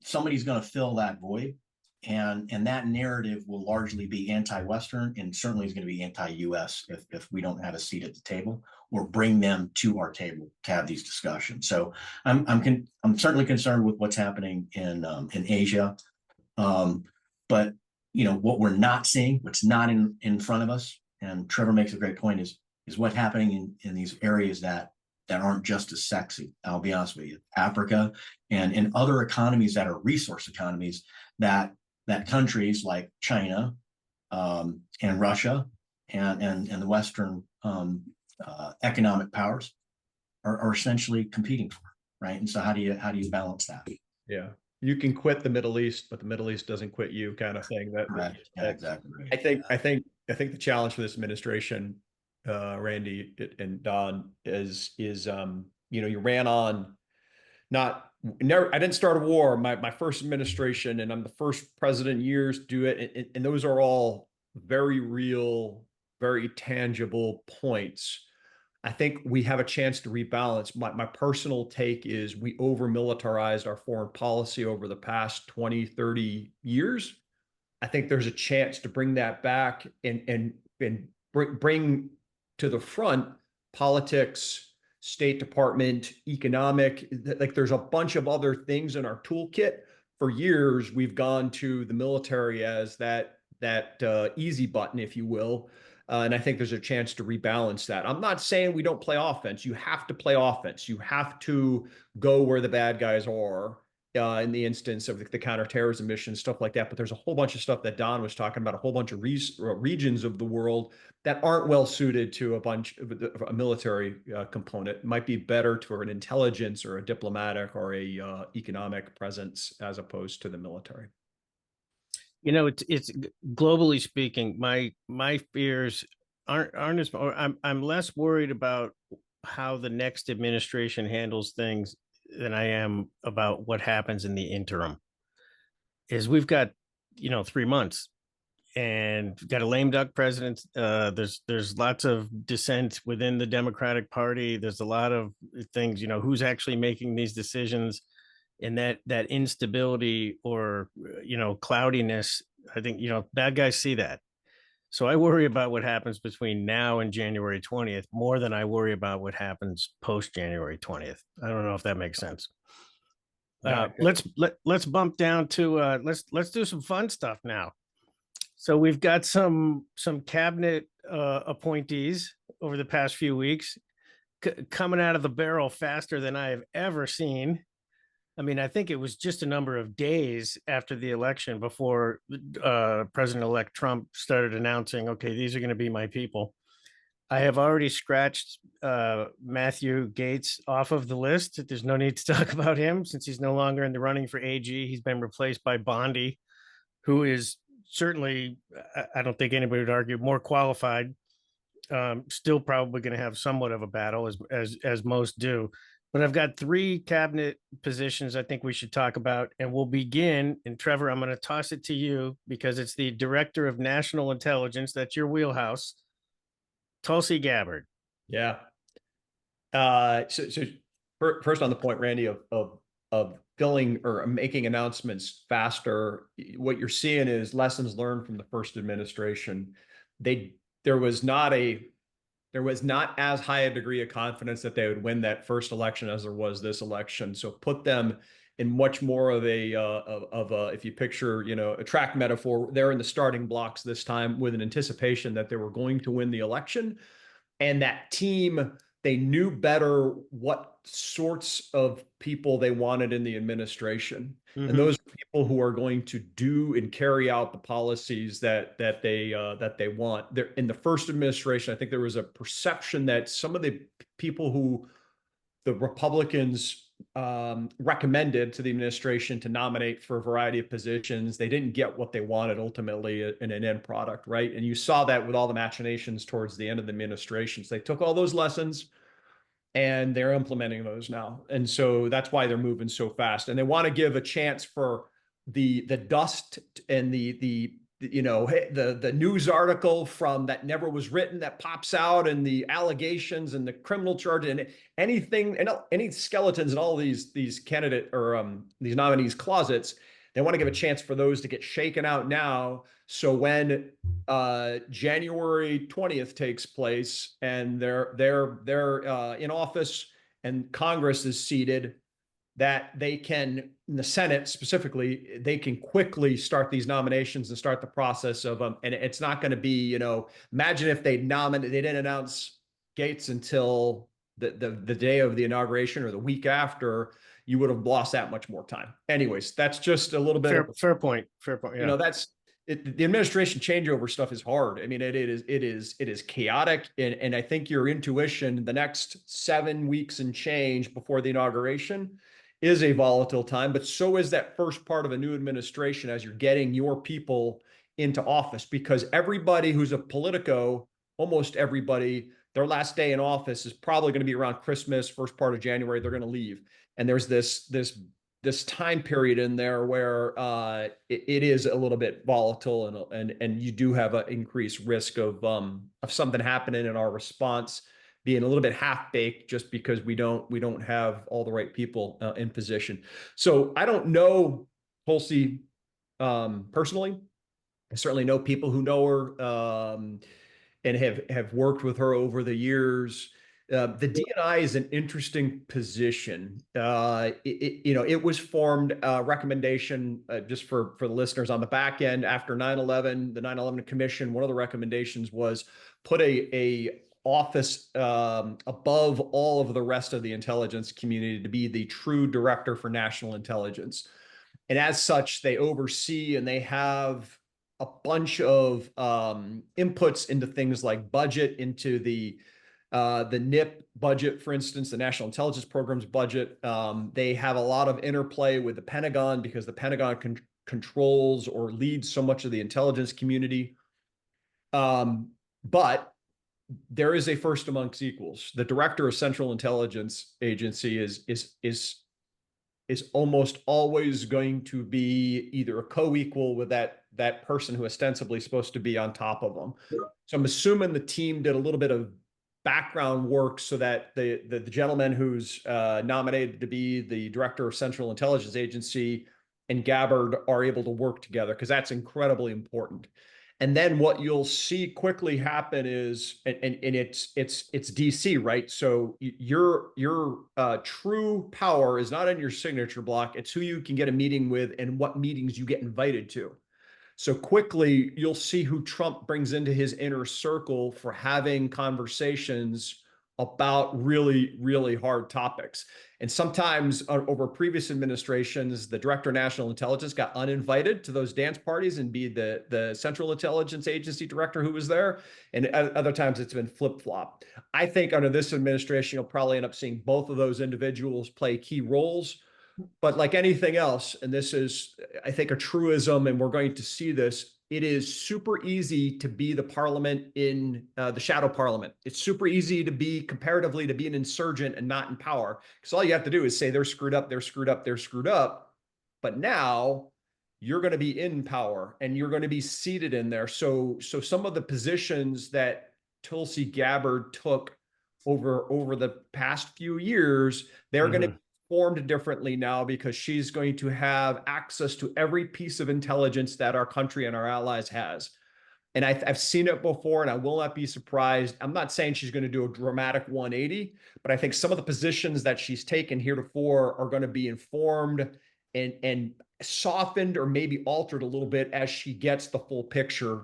[SPEAKER 3] somebody's going to fill that void. And that narrative will largely be anti-Western, and certainly is going to be anti-U.S. if we don't have a seat at the table or bring them to our table to have these discussions. So I'm certainly concerned with what's happening in Asia, but what we're not seeing, what's not in front of us, and Trevor makes a great point, is what's happening in these areas that aren't just as sexy. I'll be honest with you, Africa and other economies that are resource economies that countries like China and Russia and the Western economic powers are essentially competing for, right? And so how do you balance that?
[SPEAKER 2] Yeah, you can quit the Middle East, but the Middle East doesn't quit you, kind of thing.
[SPEAKER 3] Right. Yeah, exactly. Right.
[SPEAKER 2] I think the challenge for this administration, Randy and Don, is you ran on I didn't start a war. My first administration, and I'm the first president in years to do it. And those are all very real, very tangible points. I think we have a chance to rebalance. My personal take is we over-militarized our foreign policy over the past 20, 30 years. I think there's a chance to bring that back and bring to the front politics, State Department, economic, like there's a bunch of other things in our toolkit. For years, we've gone to the military as that easy button, if you will. And I think there's a chance to rebalance that. I'm not saying we don't play offense. You have to play offense. You have to go where the bad guys are. in the instance of the counterterrorism mission, stuff like that. But there's a whole bunch of stuff that Don was talking about, a whole bunch of regions of the world that aren't well suited to a military component. It might be better to an intelligence or a diplomatic or a economic presence as opposed to the military.
[SPEAKER 1] You know, it's globally speaking, my fears aren't as, or I'm less worried about how the next administration handles things than I am about what happens in the interim. Is we've got, 3 months, and we've got a lame duck president. There's lots of dissent within the Democratic Party. There's a lot of things, who's actually making these decisions, and that instability or cloudiness. I think bad guys see that. So I worry about what happens between now and January 20th more than I worry about what happens post January 20th. I don't know if that makes sense. Let's bump down to let's do some fun stuff now. So we've got some cabinet appointees over the past few weeks coming out of the barrel faster than I have ever seen. I mean, I think it was just a number of days after the election before President-elect Trump started announcing, okay, these are going to be my people. I have already scratched Matthew Gaetz off of the list. There's no need to talk about him since he's no longer in the running for AG. He's been replaced by Bondi, who is certainly, I don't think anybody would argue, more qualified. Still probably going to have somewhat of a battle, as most do. But I've got 3 cabinet positions I think we should talk about, and we'll begin. And Trevor, I'm going to toss it to you because it's the Director of National Intelligence. That's your wheelhouse, Tulsi Gabbard.
[SPEAKER 2] Yeah. So first on the point, Randy, of filling or making announcements faster, what you're seeing is lessons learned from the first administration. There was not as high a degree of confidence that they would win that first election as there was this election. So put them in much more of a if you picture, a track metaphor, they're in the starting blocks this time with an anticipation that they were going to win the election. And that team, they knew better what sorts of people they wanted in the administration. Mm-hmm. And those are people who are going to do and carry out the policies that they want. There, in the first administration, I think there was a perception that some of the people who the Republicans recommended to the administration to nominate for a variety of positions, they didn't get what they wanted ultimately in an end product, right? And you saw that with all the machinations towards the end of the administration. So they took all those lessons and they're implementing those now. And so that's why they're moving so fast. And they want to give a chance for the dust and the news article from that never was written that pops out, and the allegations and the criminal charge and anything and any skeletons in all these candidate or these nominees' closets. They want to give a chance for those to get shaken out now. So when January 20th takes place and they're in office and Congress is seated, that they can, in the Senate specifically, they can quickly start these nominations and start the process of them. And it's not going to be, imagine if they didn't announce Gaetz until the day of the inauguration or the week after, you would have lost that much more time. Anyways, that's just a little bit
[SPEAKER 1] fair point. Yeah.
[SPEAKER 2] That's it. The administration changeover stuff is hard. I mean, it is chaotic. And I think your intuition, the next 7 weeks and change before the inauguration, is a volatile time, but so is that first part of a new administration as you're getting your people into office, because everybody who's a Politico, almost everybody, their last day in office is probably going to be around Christmas, first part of January, they're going to leave. And there's this time period in there where it is a little bit volatile and you do have an increased risk of something happening in our response being a little bit half-baked just because we don't have all the right people in position. So I don't know Tulsi personally. I certainly know people who know her and have worked with her over the years. The D&I is an interesting position. It was formed recommendation just for the listeners on the back end after 9/11, the 9/11 Commission. One of the recommendations was put a office above all of the rest of the intelligence community to be the true director for national intelligence. And as such, they oversee and they have a bunch of inputs into things like budget, into the NIP budget, for instance, the National Intelligence Program's budget. They have a lot of interplay with the Pentagon because the Pentagon controls or leads so much of the intelligence community. But there is a first amongst equals. The director of Central Intelligence Agency is almost always going to be either a co-equal with that person who ostensibly is supposed to be on top of them. So I'm assuming the team did a little bit of background work so that the gentleman who's nominated to be the director of Central Intelligence Agency and Gabbard are able to work together, because that's incredibly important. And then what you'll see quickly happen is, and it's DC, right? So your true power is not in your signature block. It's who you can get a meeting with and what meetings you get invited to. So quickly, you'll see who Trump brings into his inner circle for having conversations about really, really hard topics. And sometimes over previous administrations, the director of national intelligence got uninvited to those dance parties and be the Central Intelligence Agency director who was there. And other times it's been flip-flop. I think under this administration, you'll probably end up seeing both of those individuals play key roles. But like anything else, and this is, I think, a truism, and we're going to see this, it is super easy to be the parliament in the shadow parliament. It's super easy to be, comparatively, to be an insurgent and not in power. Because all you have to do is say they're screwed up, they're screwed up, they're screwed up. But now you're going to be in power and you're going to be seated in there. So some of the positions that Tulsi Gabbard took over the past few years, they're going to formed differently now, because she's going to have access to every piece of intelligence that our country and our allies has. And I've seen it before, and I will not be surprised. I'm not saying she's going to do a dramatic 180, but I think some of the positions that she's taken heretofore are going to be informed and softened or maybe altered a little bit as she gets the full picture.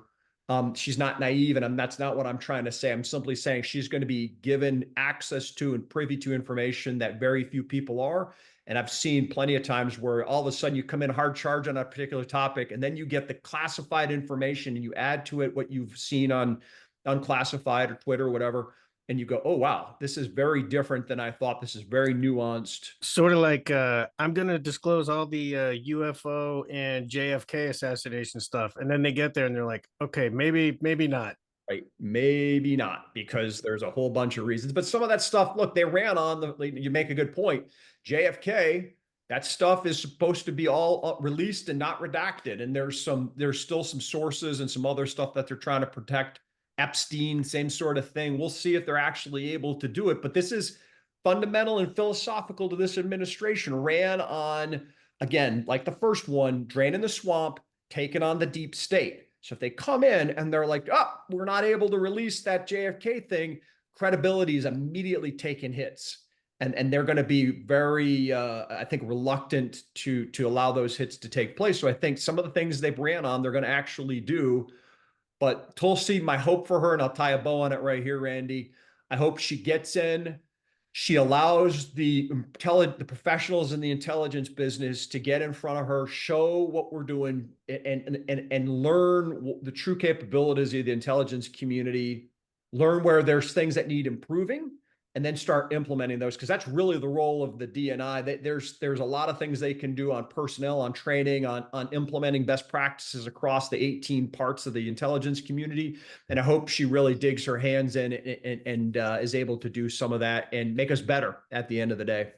[SPEAKER 2] She's not naive, and that's not what I'm trying to say. I'm simply saying she's going to be given access to and privy to information that very few people are. And I've seen plenty of times where all of a sudden you come in hard charge on a particular topic, and then you get the classified information and you add to it what you've seen on unclassified or Twitter or whatever. And you go, oh, wow, this is very different than I thought. This is very nuanced.
[SPEAKER 1] Sort of like, I'm going to disclose all the UFO and JFK assassination stuff. And then they get there and they're like, okay, maybe not.
[SPEAKER 2] Right. Maybe not, because there's a whole bunch of reasons. But some of that stuff, look, they ran on you make a good point. JFK, that stuff is supposed to be all released and not redacted. And there's still some sources and some other stuff that they're trying to protect. Epstein, same sort of thing. We'll see if they're actually able to do it. But this is fundamental and philosophical to this administration. Ran on, again, like the first one, draining the swamp, taking on the deep state. So if they come in and they're like, oh, we're not able to release that JFK thing, credibility is immediately taking hits. And they're going to be very, I think, reluctant to allow those hits to take place. So I think some of the things they've ran on, they're going to actually do. But Tulsi, my hope for her, and I'll tie a bow on it right here, Randy, I hope she gets in. She allows the professionals in the intelligence business to get in front of her, show what we're doing, and learn the true capabilities of the intelligence community, learn where there's things that need improving, and then start implementing those, because that's really the role of the DNI. There's a lot of things they can do on personnel, on training, on implementing best practices across the 18 parts of the intelligence community. And I hope she really digs her hands in and is able to do some of that and make us better at the end of the day.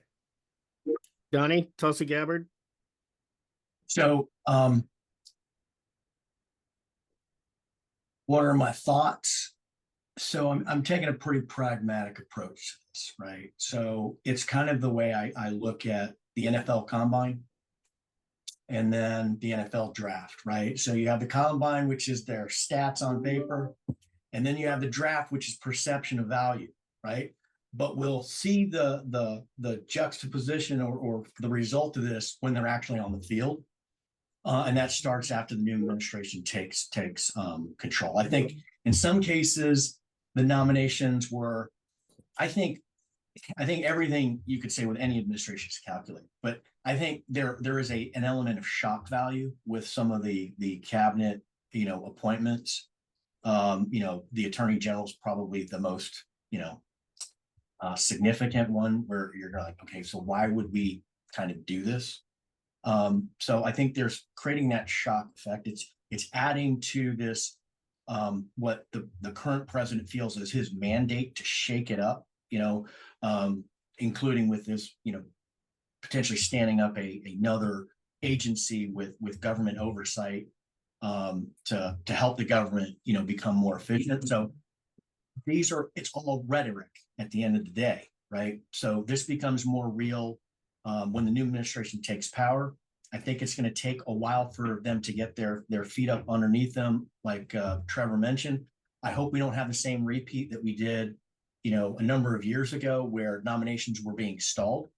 [SPEAKER 1] Donnie, Tulsi Gabbard.
[SPEAKER 3] So, what are my thoughts? So I'm taking a pretty pragmatic approach to this, right? So it's kind of the way I look at the NFL Combine and then the NFL Draft, right? So you have the Combine, which is their stats on paper, and then you have the Draft, which is perception of value, right? But we'll see the juxtaposition or the result of this when they're actually on the field. And that starts after the new administration takes control. I think in some cases, the nominations were, I think everything you could say with any administration is calculated, but I think there is an element of shock value with some of the cabinet, appointments. The attorney general is probably the most, significant one where you're like, okay, so why would we kind of do this? So I think there's creating that shock effect. It's adding to this, what the current president feels is his mandate to shake it up, including with this, potentially standing up another agency with government oversight, to help the government, become more efficient. So it's all rhetoric at the end of the day, right? So this becomes more real when the new administration takes power. I think it's going to take a while for them to get their feet up underneath them, like Trevor mentioned. I hope we don't have the same repeat that we did, a number of years ago, where nominations were being stalled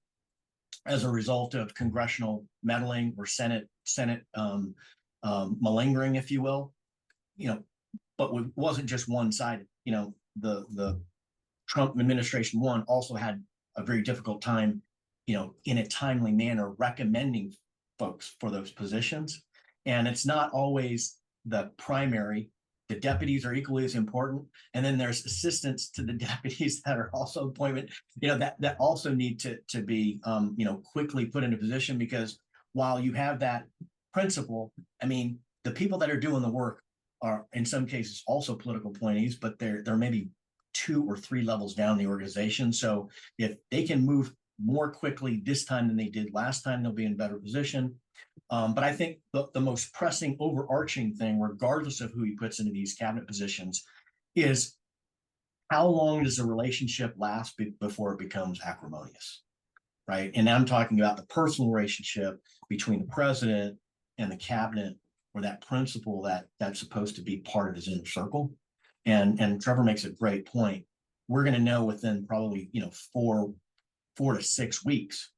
[SPEAKER 3] as a result of congressional meddling or Senate malingering, if you will. But it wasn't just one-sided. The Trump administration also had a very difficult time, in a timely manner, recommending folks for those positions. And it's not always the primary. The deputies are equally as important. And then there's assistants to the deputies that are also appointment, that also need to be, quickly put into position, because while you have that principle, I mean, the people that are doing the work are in some cases also political appointees, but they're maybe 2 or 3 levels down the organization. So if they can move more quickly this time than they did last time, they'll be in better position. But I think the most pressing overarching thing, regardless of who he puts into these cabinet positions, is how long does the relationship last before it becomes acrimonious, right? And I'm talking about the personal relationship between the president and the cabinet, or that principle that's supposed to be part of his inner circle. And Trevor makes a great point. We're going to know within probably 4 to 6 weeks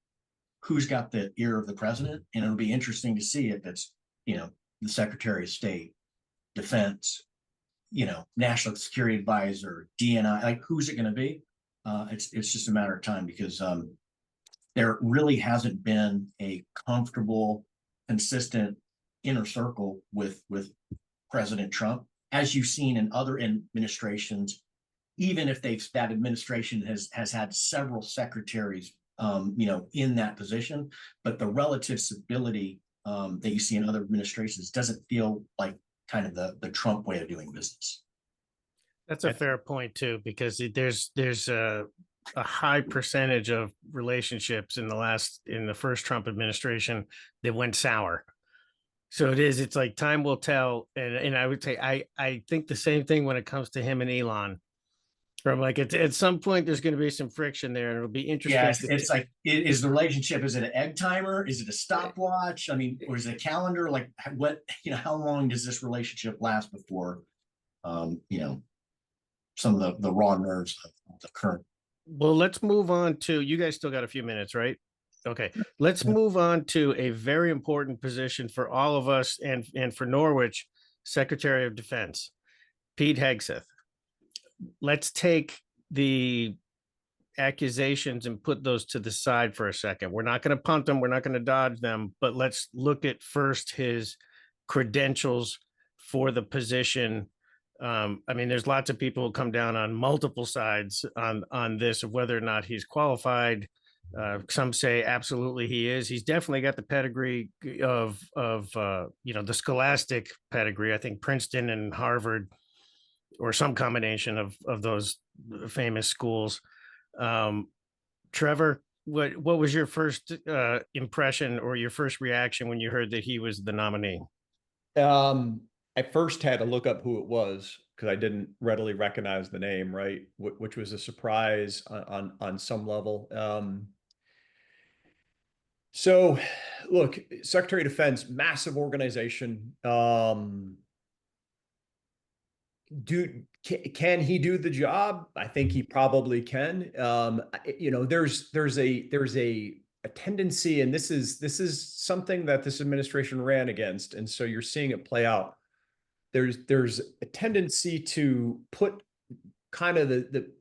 [SPEAKER 3] who's got the ear of the president, and it'll be interesting to see if it's the Secretary of State, Defense, National Security Advisor, DNI. Like, who's it going to be? It's just a matter of time, because there really hasn't been a comfortable, consistent inner circle with President Trump, as you've seen in other administrations. Even if that administration has had several secretaries, in that position, but the relative stability that you see in other administrations doesn't feel like kind of the Trump way of doing business.
[SPEAKER 1] That's a fair point too, because there's a high percentage of relationships in the first Trump administration that went sour. So it's like time will tell. And I would say, I think the same thing when it comes to him and Elon. From like at some point there's going to be some friction there, and it'll be interesting.
[SPEAKER 3] Yeah, it's like, is the relationship, is it an egg timer? Is it a stopwatch? I mean, or is it a calendar? Like, what, how long does this relationship last before, some of the raw nerves of the current?
[SPEAKER 1] Well, let's move on to, you guys still got a few minutes, right? Okay, let's move on to a very important position for all of us, and for Norwich, Secretary of Defense, Pete Hegseth. Let's take the accusations and put those to the side for a second. We're not going to punt them. We're not going to dodge them, but let's look at first his credentials for the position. I mean, there's lots of people who come down on multiple sides on this, of whether or not he's qualified. Some say absolutely he is. He's definitely got the pedigree of the scholastic pedigree. I think Princeton and Harvard, or some combination of those famous schools. Trevor, what was your first impression or your first reaction when you heard that he was the nominee?
[SPEAKER 2] I first had to look up who it was, because I didn't readily recognize the name, right? Which was a surprise on some level. So look, Secretary of Defense, massive organization. Can he do the job? I think he probably can. There's a tendency, and this is something that this administration ran against, and so you're seeing it play out. There's a tendency to put kind of the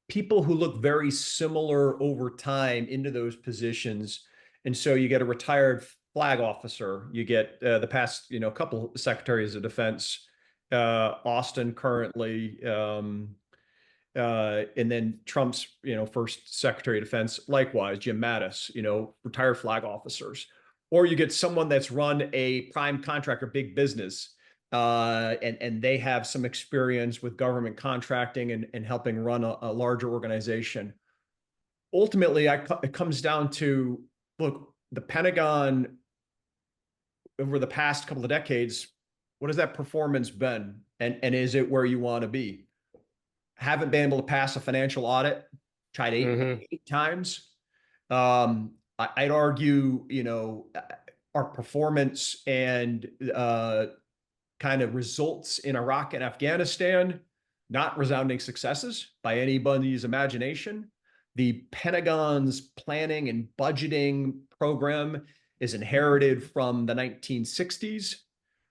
[SPEAKER 2] people who look very similar over time into those positions. And so you get a retired flag officer, you get the past, couple secretaries of defense, Austin currently, and then Trump's, first Secretary of Defense, likewise, Jim Mattis, retired flag officers. Or you get someone that's run a prime contractor, big business, and they have some experience with government contracting and helping run a larger organization. Ultimately, it comes down to, look, the Pentagon over the past couple of decades, what has that performance been? And is it where you want to be? Haven't been able to pass a financial audit, tried eight times. I'd argue, our performance and kind of results in Iraq and Afghanistan, not resounding successes by anybody's imagination. The Pentagon's planning and budgeting program is inherited from the 1960s,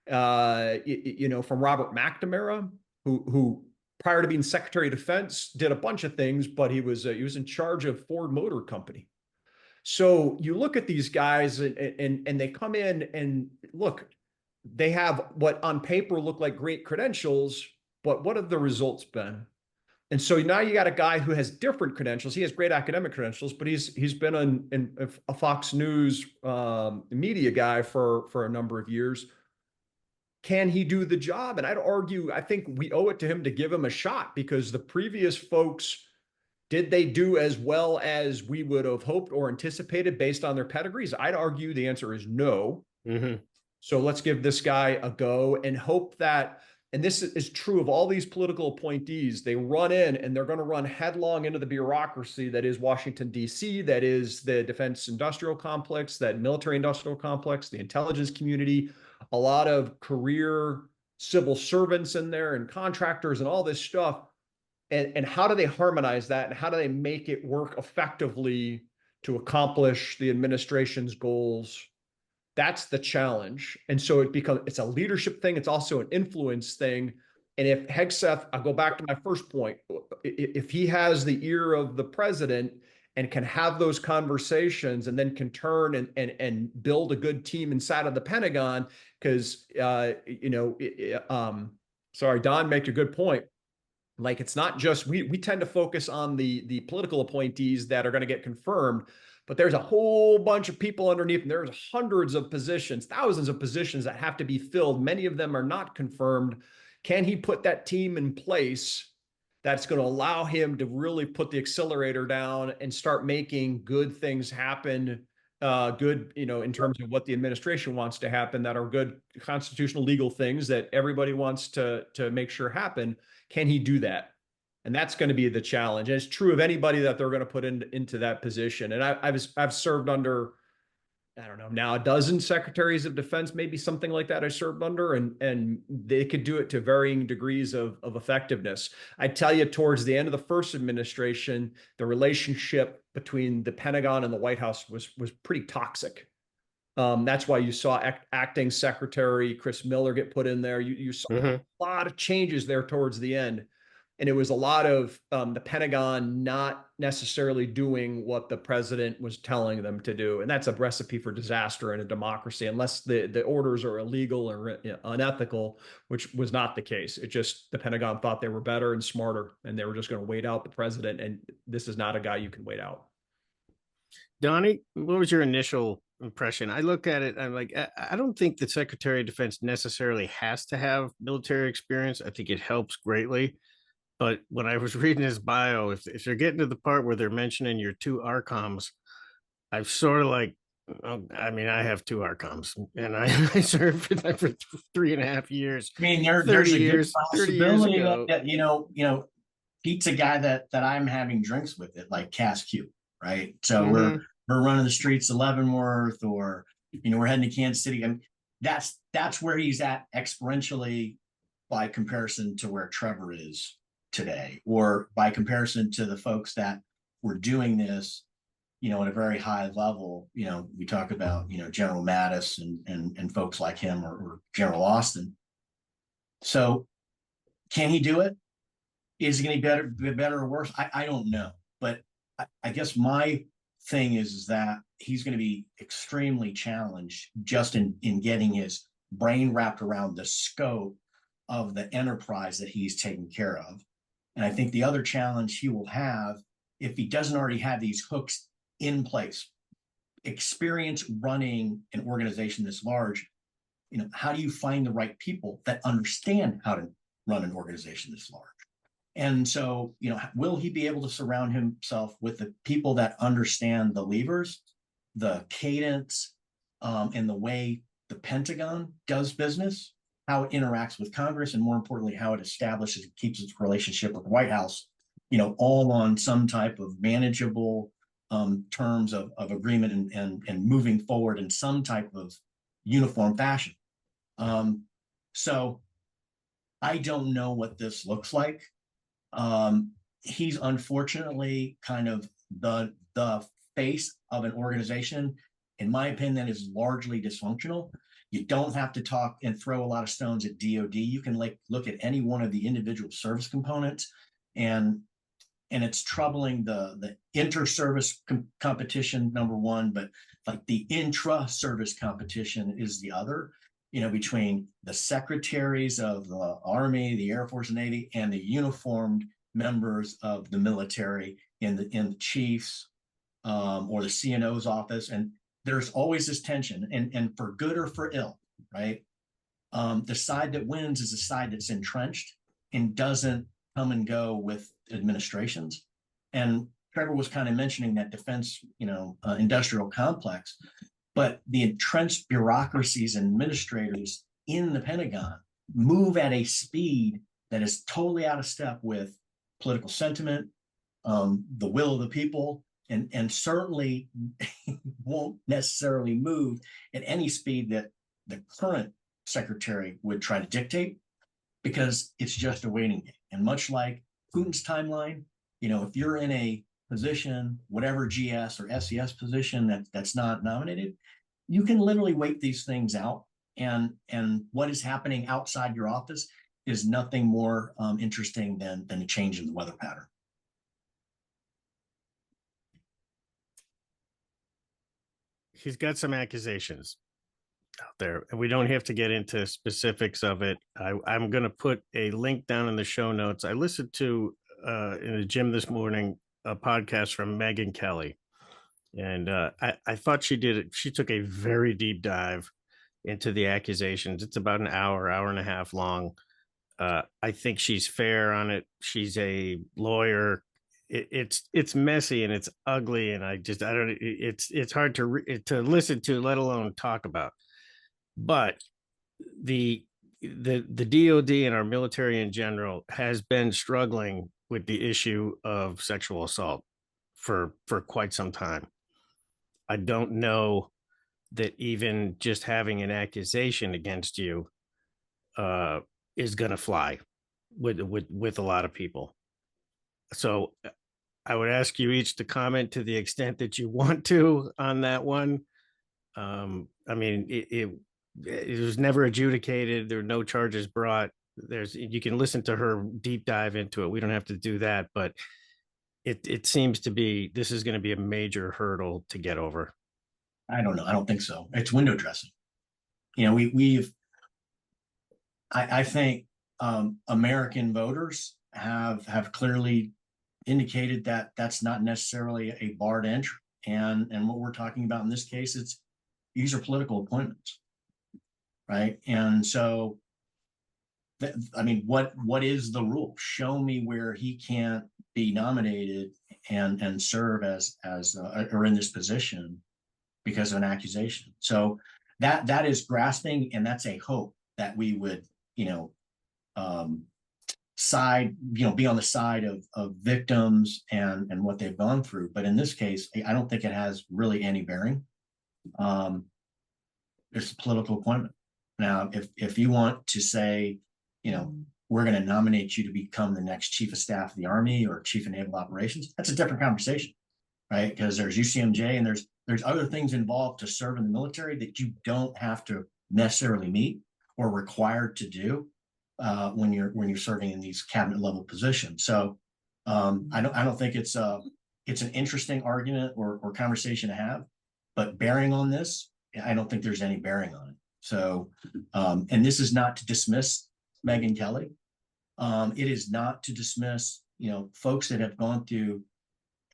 [SPEAKER 2] from Robert McNamara, who prior to being Secretary of Defense did a bunch of things, but he was in charge of Ford Motor Company. So you look at these guys and they come in and look, they have what on paper look like great credentials, but what have the results been? And so now you got a guy who has different credentials. He has great academic credentials, but he's been in a Fox News media guy for a number of years. Can he do the job? And I'd argue, I think we owe it to him to give him a shot, because the previous folks, did they do as well as we would have hoped or anticipated based on their pedigrees? I'd argue the answer is no. So let's give this guy a go and hope that, and this is true of all these political appointees, they run in and they're going to run headlong into the bureaucracy that is Washington, D.C., that is the defense industrial complex, that military industrial complex, the intelligence community, a lot of career civil servants in there and contractors and all this stuff. And how do they harmonize that? And how do they make it work effectively to accomplish the administration's goals? That's the challenge. And so it's a leadership thing. It's also an influence thing. And if Hegseth, I'll go back to my first point, if he has the ear of the president and can have those conversations and then can turn and build a good team inside of the Pentagon, because, sorry, Don, make a good point. Like, it's not just, we tend to focus on the political appointees that are going to get confirmed, but there's a whole bunch of people underneath, and there's hundreds of positions, thousands of positions that have to be filled. Many of them are not confirmed. Can he put that team in place that's going to allow him to really put the accelerator down and start making good things happen, good, in terms of what the administration wants to happen, that are good constitutional legal things that everybody wants to make sure happen? Can he do that? And that's going to be the challenge. And it's true of anybody that they're going to put into that position. And I've served under, I don't know, now a dozen secretaries of defense, maybe something like that I served under, and they could do it to varying degrees of effectiveness. I tell you, towards the end of the first administration, the relationship between the Pentagon and the White House was pretty toxic. That's why you saw acting Secretary Chris Miller get put in there. You saw a lot of changes there towards the end. And it was a lot of the Pentagon not necessarily doing what the president was telling them to do. And that's a recipe for disaster in a democracy, unless the orders are illegal or unethical, which was not the case. It just, the Pentagon thought they were better and smarter, and they were just going to wait out the president. And this is not a guy you can wait out.
[SPEAKER 1] Donnie, what was your initial impression? I look at it, I'm like, I don't think the Secretary of Defense necessarily has to have military experience. I think it helps greatly. But when I was reading his bio, if you're getting to the part where they're mentioning your two ARCOMs, I've sort of like, I mean, I have two ARCOMs, and I served for 3.5 years.
[SPEAKER 3] I mean, there's a good possibility that, Pete's a guy that I'm having drinks with it, like Cass Q, right? So we're running the streets of Leavenworth, or we're heading to Kansas City, and that's where he's at exponentially by comparison to where Trevor is today, or by comparison to the folks that were doing this, at a very high level. We talk about General Mattis and folks like him, or General Austin. So can he do it? Is it going to be better or worse? I don't know. But I guess my thing is that he's going to be extremely challenged just in getting his brain wrapped around the scope of the enterprise that he's taking care of. And I think the other challenge he will have, if he doesn't already have these hooks in place, experience running an organization this large, how do you find the right people that understand how to run an organization this large? And so, will he be able to surround himself with the people that understand the levers, the cadence, and the way the Pentagon does business, how it interacts with Congress, and more importantly, how it establishes and keeps its relationship with the White House, all on some type of manageable terms of agreement and moving forward in some type of uniform fashion. So I don't know what this looks like. He's unfortunately kind of the face of an organization, in my opinion, that is largely dysfunctional. You don't have to talk and throw a lot of stones at DOD. You can look at any one of the individual service components, and it's troubling the inter-service competition, number one, but like the intra-service competition is the other, between the secretaries of the Army, the Air Force and Navy, and the uniformed members of the military in the chiefs or the CNO's office. And there's always this tension, and for good or for ill, right? The side that wins is the side that's entrenched and doesn't come and go with administrations. And Trevor was kind of mentioning that defense, industrial complex, but the entrenched bureaucracies and administrators in the Pentagon move at a speed that is totally out of step with political sentiment, the will of the people, and certainly won't necessarily move at any speed that the current secretary would try to dictate, because it's just a waiting game. And much like Putin's timeline, if you're in a position, whatever GS or SES position that's not nominated, you can literally wait these things out. And what is happening outside your office is nothing more interesting than a change in the weather pattern.
[SPEAKER 1] He's got some accusations out there, and we don't have to get into specifics of it. I'm going to put a link down in the show notes. I listened to in the gym this morning a podcast from Megyn Kelly, and I thought she did it. She took a very deep dive into the accusations. It's about an hour and a half long. I think she's fair on it. She's a lawyer. It's messy and it's ugly, and it's hard to listen to, let alone talk about. But the DOD and our military in general has been struggling with the issue of sexual assault for quite some time. I don't know that even just having an accusation against you is going to fly with a lot of people. So I would ask you each to comment to the extent that you want to on that one. I mean, it was never adjudicated. There were no charges brought. You can listen to her deep dive into it. We don't have to do that, but it seems to be, this is going to be a major hurdle to get over.
[SPEAKER 3] I don't know. I don't think so. It's window dressing. I think American voters have clearly indicated that that's not necessarily a barred entry. And what we're talking about in this case, these are political appointments, right? And so, what is the rule? Show me where he can't be nominated and serve as or in this position because of an accusation. So that is grasping, and that's a hope that we would, side, be on the side of victims and what they've gone through. But in this case, I don't think it has really any bearing. It's a political appointment. Now, if you want to say, we're going to nominate you to become the next chief of staff of the Army or chief of naval operations, that's a different conversation, right? Because there's UCMJ and there's other things involved to serve in the military that you don't have to necessarily meet or required to do. when you're serving in these cabinet level positions. So I don't think it's an interesting argument or conversation to have, but bearing on this, I don't think there's any bearing on it. So, and this is not to dismiss Megyn Kelly. It is not to dismiss, folks that have gone through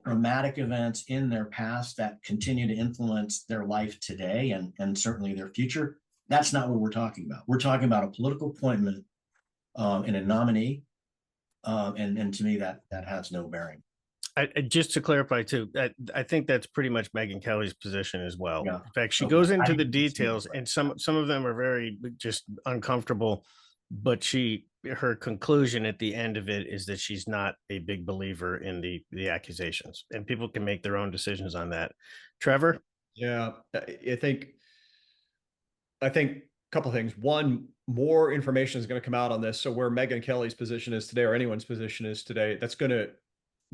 [SPEAKER 3] traumatic events in their past that continue to influence their life today and certainly their future. That's not what we're talking about. We're talking about a political appointment and a nominee. And to me, that has no bearing.
[SPEAKER 1] Just to clarify too, I think that's pretty much Megyn Kelly's position as well.
[SPEAKER 3] Yeah.
[SPEAKER 1] In fact, she
[SPEAKER 3] Okay.
[SPEAKER 1] goes into
[SPEAKER 3] I
[SPEAKER 1] the
[SPEAKER 3] didn't see
[SPEAKER 1] details,
[SPEAKER 3] that.
[SPEAKER 1] and some of them are very just uncomfortable. But her conclusion at the end of it is that she's not a big believer in the accusations, and people can make their own decisions on that. Trevor?
[SPEAKER 2] Yeah, I think a couple of things. One, more information is going to come out on this. So where Megyn Kelly's position is today, or anyone's position is today, that's going to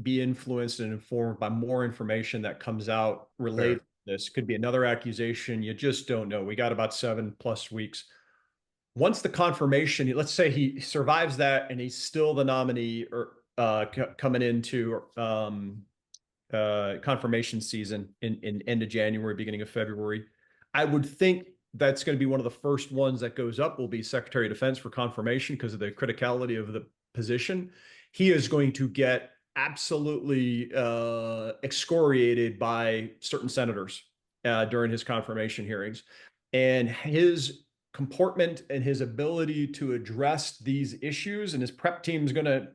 [SPEAKER 2] be influenced and informed by more information that comes out related to this. Could be another accusation. You just don't know. We got about 7+ weeks. Once the confirmation, let's say he survives that and he's still the nominee or coming into confirmation season in end of January, beginning of February, I would think that's going to be one of the first ones that goes up will be Secretary of Defense for confirmation because of the criticality of the position. He is going to get absolutely excoriated by certain senators during his confirmation hearings. And his comportment and his ability to address these issues, and his prep team is going to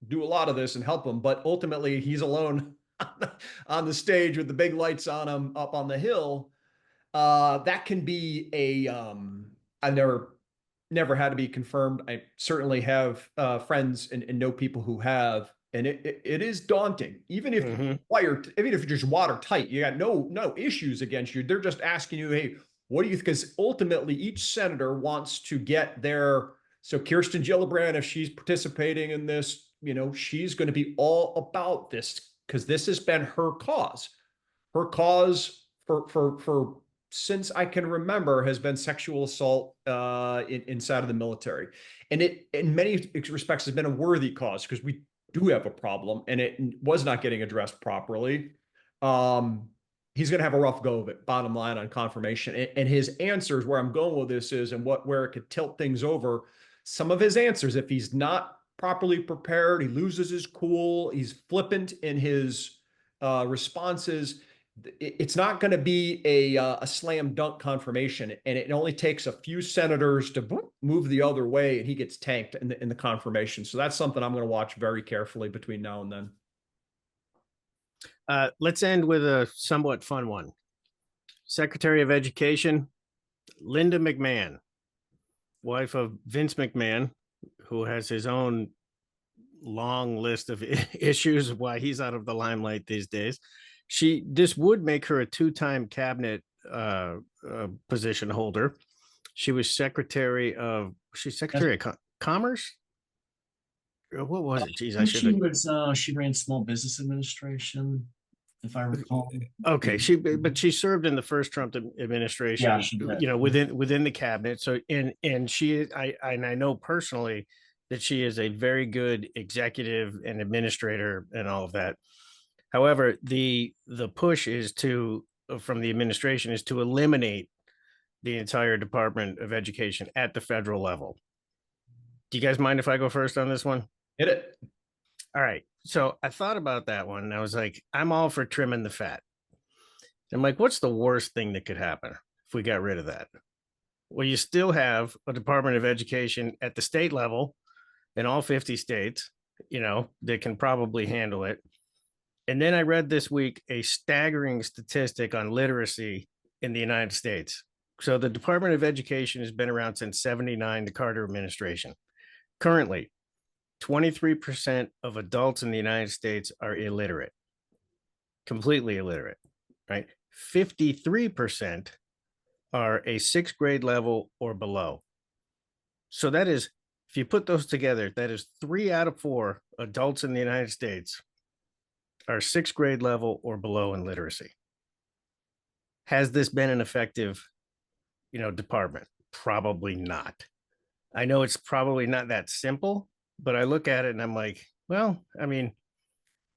[SPEAKER 2] do a lot of this and help him. But ultimately, he's alone on the stage with the big lights on him up on the hill. That can be I've never had to be confirmed. I certainly have friends and know people who have, and it is daunting. Even if you're just watertight, you got no issues against you. They're just asking you, hey, what do you? Because ultimately, each senator wants to get their. So Kirsten Gillibrand, if she's participating in this, she's going to be all about this because this has been her cause. Her cause for since I can remember has been sexual assault inside of the military. And it, in many respects, has been a worthy cause because we do have a problem and it was not getting addressed properly. He's going to have a rough go of it, bottom line, on confirmation. And his answers, where I'm going with this is, and where it could tilt things over, some of his answers, if he's not properly prepared, he loses his cool, he's flippant in his responses, it's not going to be a slam dunk confirmation, and it only takes a few senators to move the other way, and he gets tanked in the confirmation. So that's something I'm going to watch very carefully between now and then.
[SPEAKER 1] Let's end with a somewhat fun one. Secretary of Education, Linda McMahon, wife of Vince McMahon, who has his own long list of issues why he's out of the limelight these days. This would make her a two-time cabinet position holder. She was Secretary of Commerce. What was it? Geez,
[SPEAKER 3] she ran Small Business Administration, if I recall.
[SPEAKER 1] Okay, but she served in the first Trump administration.
[SPEAKER 3] Yeah,
[SPEAKER 1] within the cabinet. So and I know personally that she is a very good executive and administrator and all of that. However, the push from the administration is to eliminate the entire Department of Education at the federal level. Do you guys mind if I go first on this one?
[SPEAKER 2] Hit it.
[SPEAKER 1] All right. So I thought about that one and I was like, I'm all for trimming the fat. I'm like, what's the worst thing that could happen if we got rid of that? Well, you still have a Department of Education at the state level in all 50 states, that can probably handle it. And then I read this week a staggering statistic on literacy in the United States. So the Department of Education has been around since 1979, the Carter administration. Currently, 23% of adults in the United States are illiterate, completely illiterate, right? 53% are a 6th grade level or below. So that is, if you put those together, that is 3 out of 4 adults in the United States are 6th grade level or below in literacy. Has this been an effective, department? Probably not. I know it's probably not that simple, but I look at it and I'm like, well, I mean,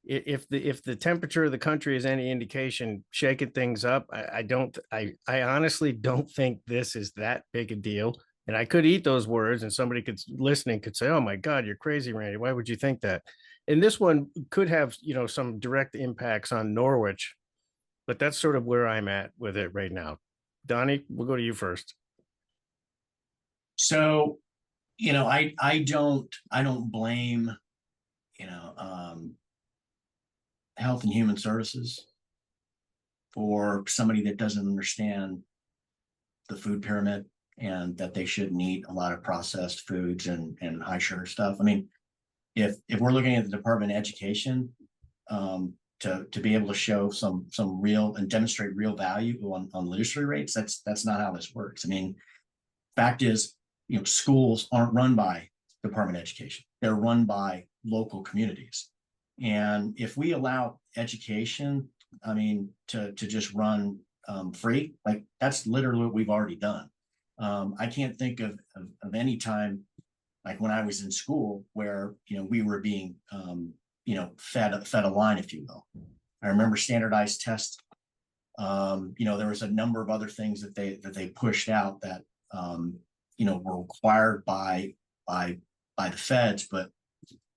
[SPEAKER 1] if the temperature of the country is any indication, shaking things up, I honestly don't think this is that big a deal. And I could eat those words, and somebody could listening could say, "Oh my God, you're crazy, Randy. Why would you think that?" And this one could have, some direct impacts on Norwich, but that's sort of where I'm at with it right now. Donnie, we'll go to you first.
[SPEAKER 3] So, I don't blame, you know, um, Health and Human Services for somebody that doesn't understand the food pyramid and that they shouldn't eat a lot of processed foods and high sugar stuff. I mean, if we're looking at the Department of Education, to be able to show some real and demonstrate real value on literacy rates, that's not how this works. I mean, fact is, schools aren't run by Department of Education. They're run by local communities. And if we allow education, I mean, to just run free, like that's literally what we've already done. I can't think of any time like when I was in school where, we were being, fed a line, if you will. I remember standardized tests. There was a number of other things that they pushed out that, were required by the feds. But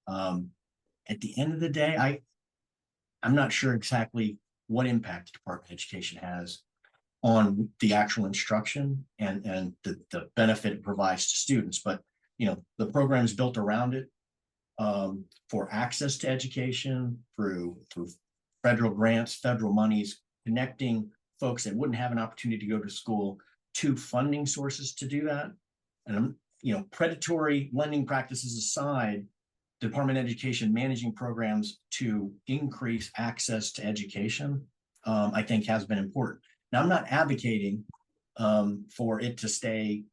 [SPEAKER 3] at the end of the day, I'm not sure exactly what impact the Department of Education has on the actual instruction and the benefit it provides to students. But, the program is built around it, for access to education through federal grants, federal monies, connecting folks that wouldn't have an opportunity to go to school to funding sources to do that. And, predatory lending practices aside, Department of Education managing programs to increase access to education, I think has been important. Now, I'm not advocating for it to stay,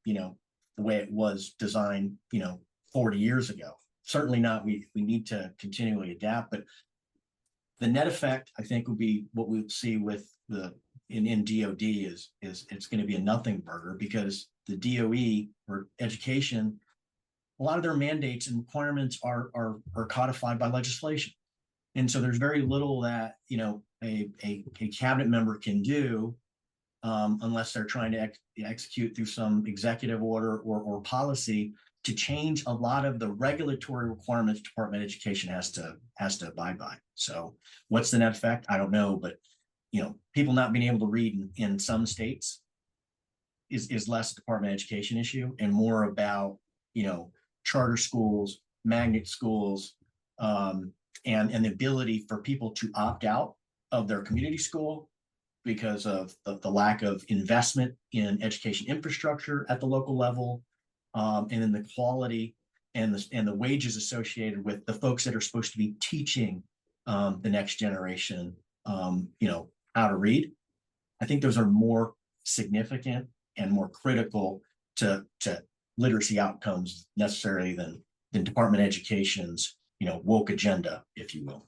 [SPEAKER 3] the way it was designed, 40 years ago. Certainly not. We need to continually adapt, but the net effect, I think, will be what we see with in DOD is it's going to be a nothing burger, because the DOE or education, a lot of their mandates and requirements are codified by legislation. And so there's very little that, a cabinet member can do unless they're trying to execute through some executive order or policy to change a lot of the regulatory requirements Department of Education has to abide by. So what's the net effect? I don't know, but people not being able to read in some states is less a Department of Education issue and more about, charter schools, magnet schools, and the ability for people to opt out of their community school because of the lack of investment in education infrastructure at the local level, and then the quality and the wages associated with the folks that are supposed to be teaching the next generation, how to read. I think those are more significant and more critical to literacy outcomes necessarily than Department of Education's, woke agenda, if you will.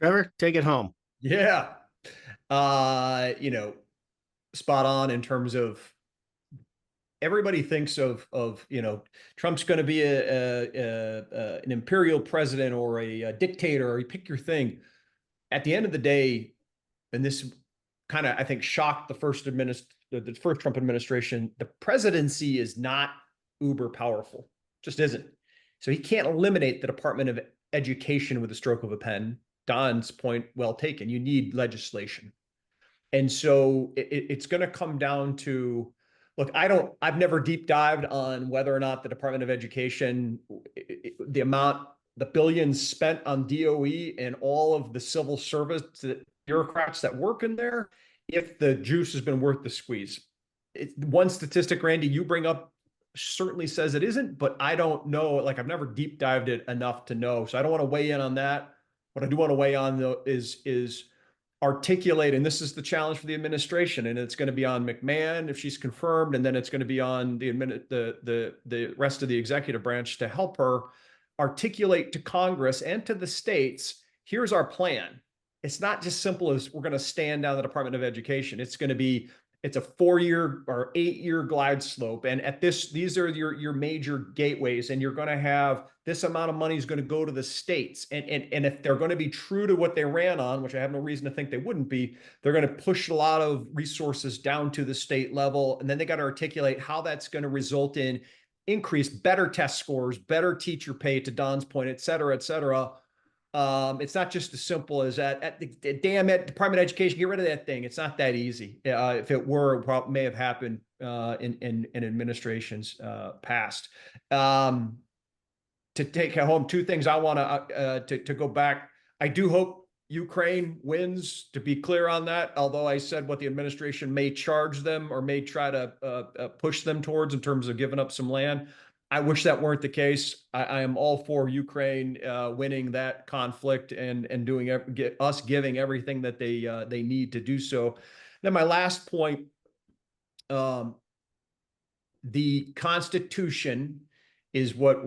[SPEAKER 1] Trevor, take it home.
[SPEAKER 2] Yeah. Spot on in terms of everybody thinks of Trump's going to be an imperial president or a dictator, or you pick your thing. At the end of the day, and this kind of, I think, shocked the first Trump administration, the presidency is not uber powerful, just isn't. So he can't eliminate the Department of Education with a stroke of a pen. Don's point well taken. You need legislation. And so it's going to come down to, look, I've never deep dived on whether or not the Department of Education, the billions spent on DOE and all of the civil service bureaucrats that work in there, if the juice has been worth the squeeze. One statistic, Randy, you bring up certainly says it isn't, but I don't know. Like, I've never deep dived it enough to know. So I don't want to weigh in on that. What I do want to weigh on, though, is articulate, and this is the challenge for the administration, and it's going to be on McMahon if she's confirmed, and then it's going to be on the rest of the executive branch to help her articulate to Congress and to the states, here's our plan. It's not just simple as we're going to stand down the Department of Education. It's going to be it's a 4-year or 8-year glide slope. And at these are your major gateways, and you're going to have this amount of money is going to go to the states. And if they're going to be true to what they ran on, which I have no reason to think they wouldn't be, they're going to push a lot of resources down to the state level. And then they got to articulate how that's going to result in increased, better test scores, better teacher pay, to Don's point, et cetera, et cetera. It's not just as simple as that. Damn it, Department of Education, get rid of that thing. It's not that easy. If it were, it probably may have happened in administrations past. To take home 2 things I want to go back. I do hope Ukraine wins, to be clear on that, although I said what the administration may charge them or may try to push them towards in terms of giving up some land. I wish that weren't the case. I am all for Ukraine winning that conflict and us giving everything that they need to do so. Then my last point, the Constitution is what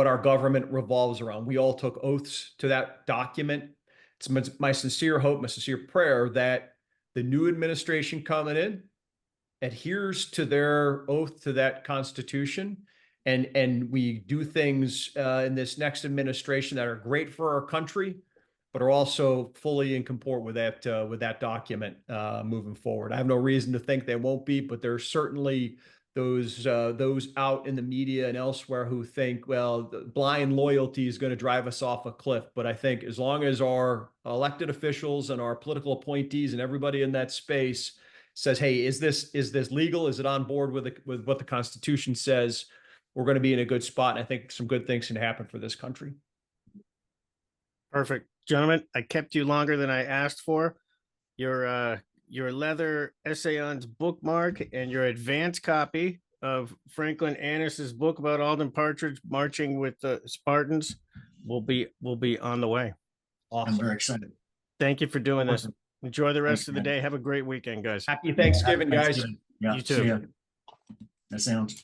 [SPEAKER 2] our government revolves around. We all took oaths to that document. It's my sincere hope, my sincere prayer that the new administration coming in adheres to their oath to that Constitution. And we do things in this next administration that are great for our country, but are also fully in comport with that document moving forward. I have no reason to think they won't be, but there's certainly those out in the media and elsewhere who think, well, blind loyalty is going to drive us off a cliff. But I think as long as our elected officials and our political appointees and everybody in that space says, hey, is this legal? Is it on board with what the Constitution says? We're going to be in a good spot. And I think some good things can happen for this country.
[SPEAKER 1] Perfect. Gentlemen, I kept you longer than I asked for. Your leather Essayons bookmark and your advance copy of Franklin Annis's book about Alden Partridge marching with the Spartans will be on the way.
[SPEAKER 3] Awesome. I'm very excited.
[SPEAKER 1] Thank you for doing this. Enjoy the rest
[SPEAKER 3] Thanks,
[SPEAKER 1] of the
[SPEAKER 3] man.
[SPEAKER 1] day. Have a great weekend, guys.
[SPEAKER 2] Happy Thanksgiving, guys.
[SPEAKER 3] Yeah,
[SPEAKER 1] You too.
[SPEAKER 3] see ya. That sounds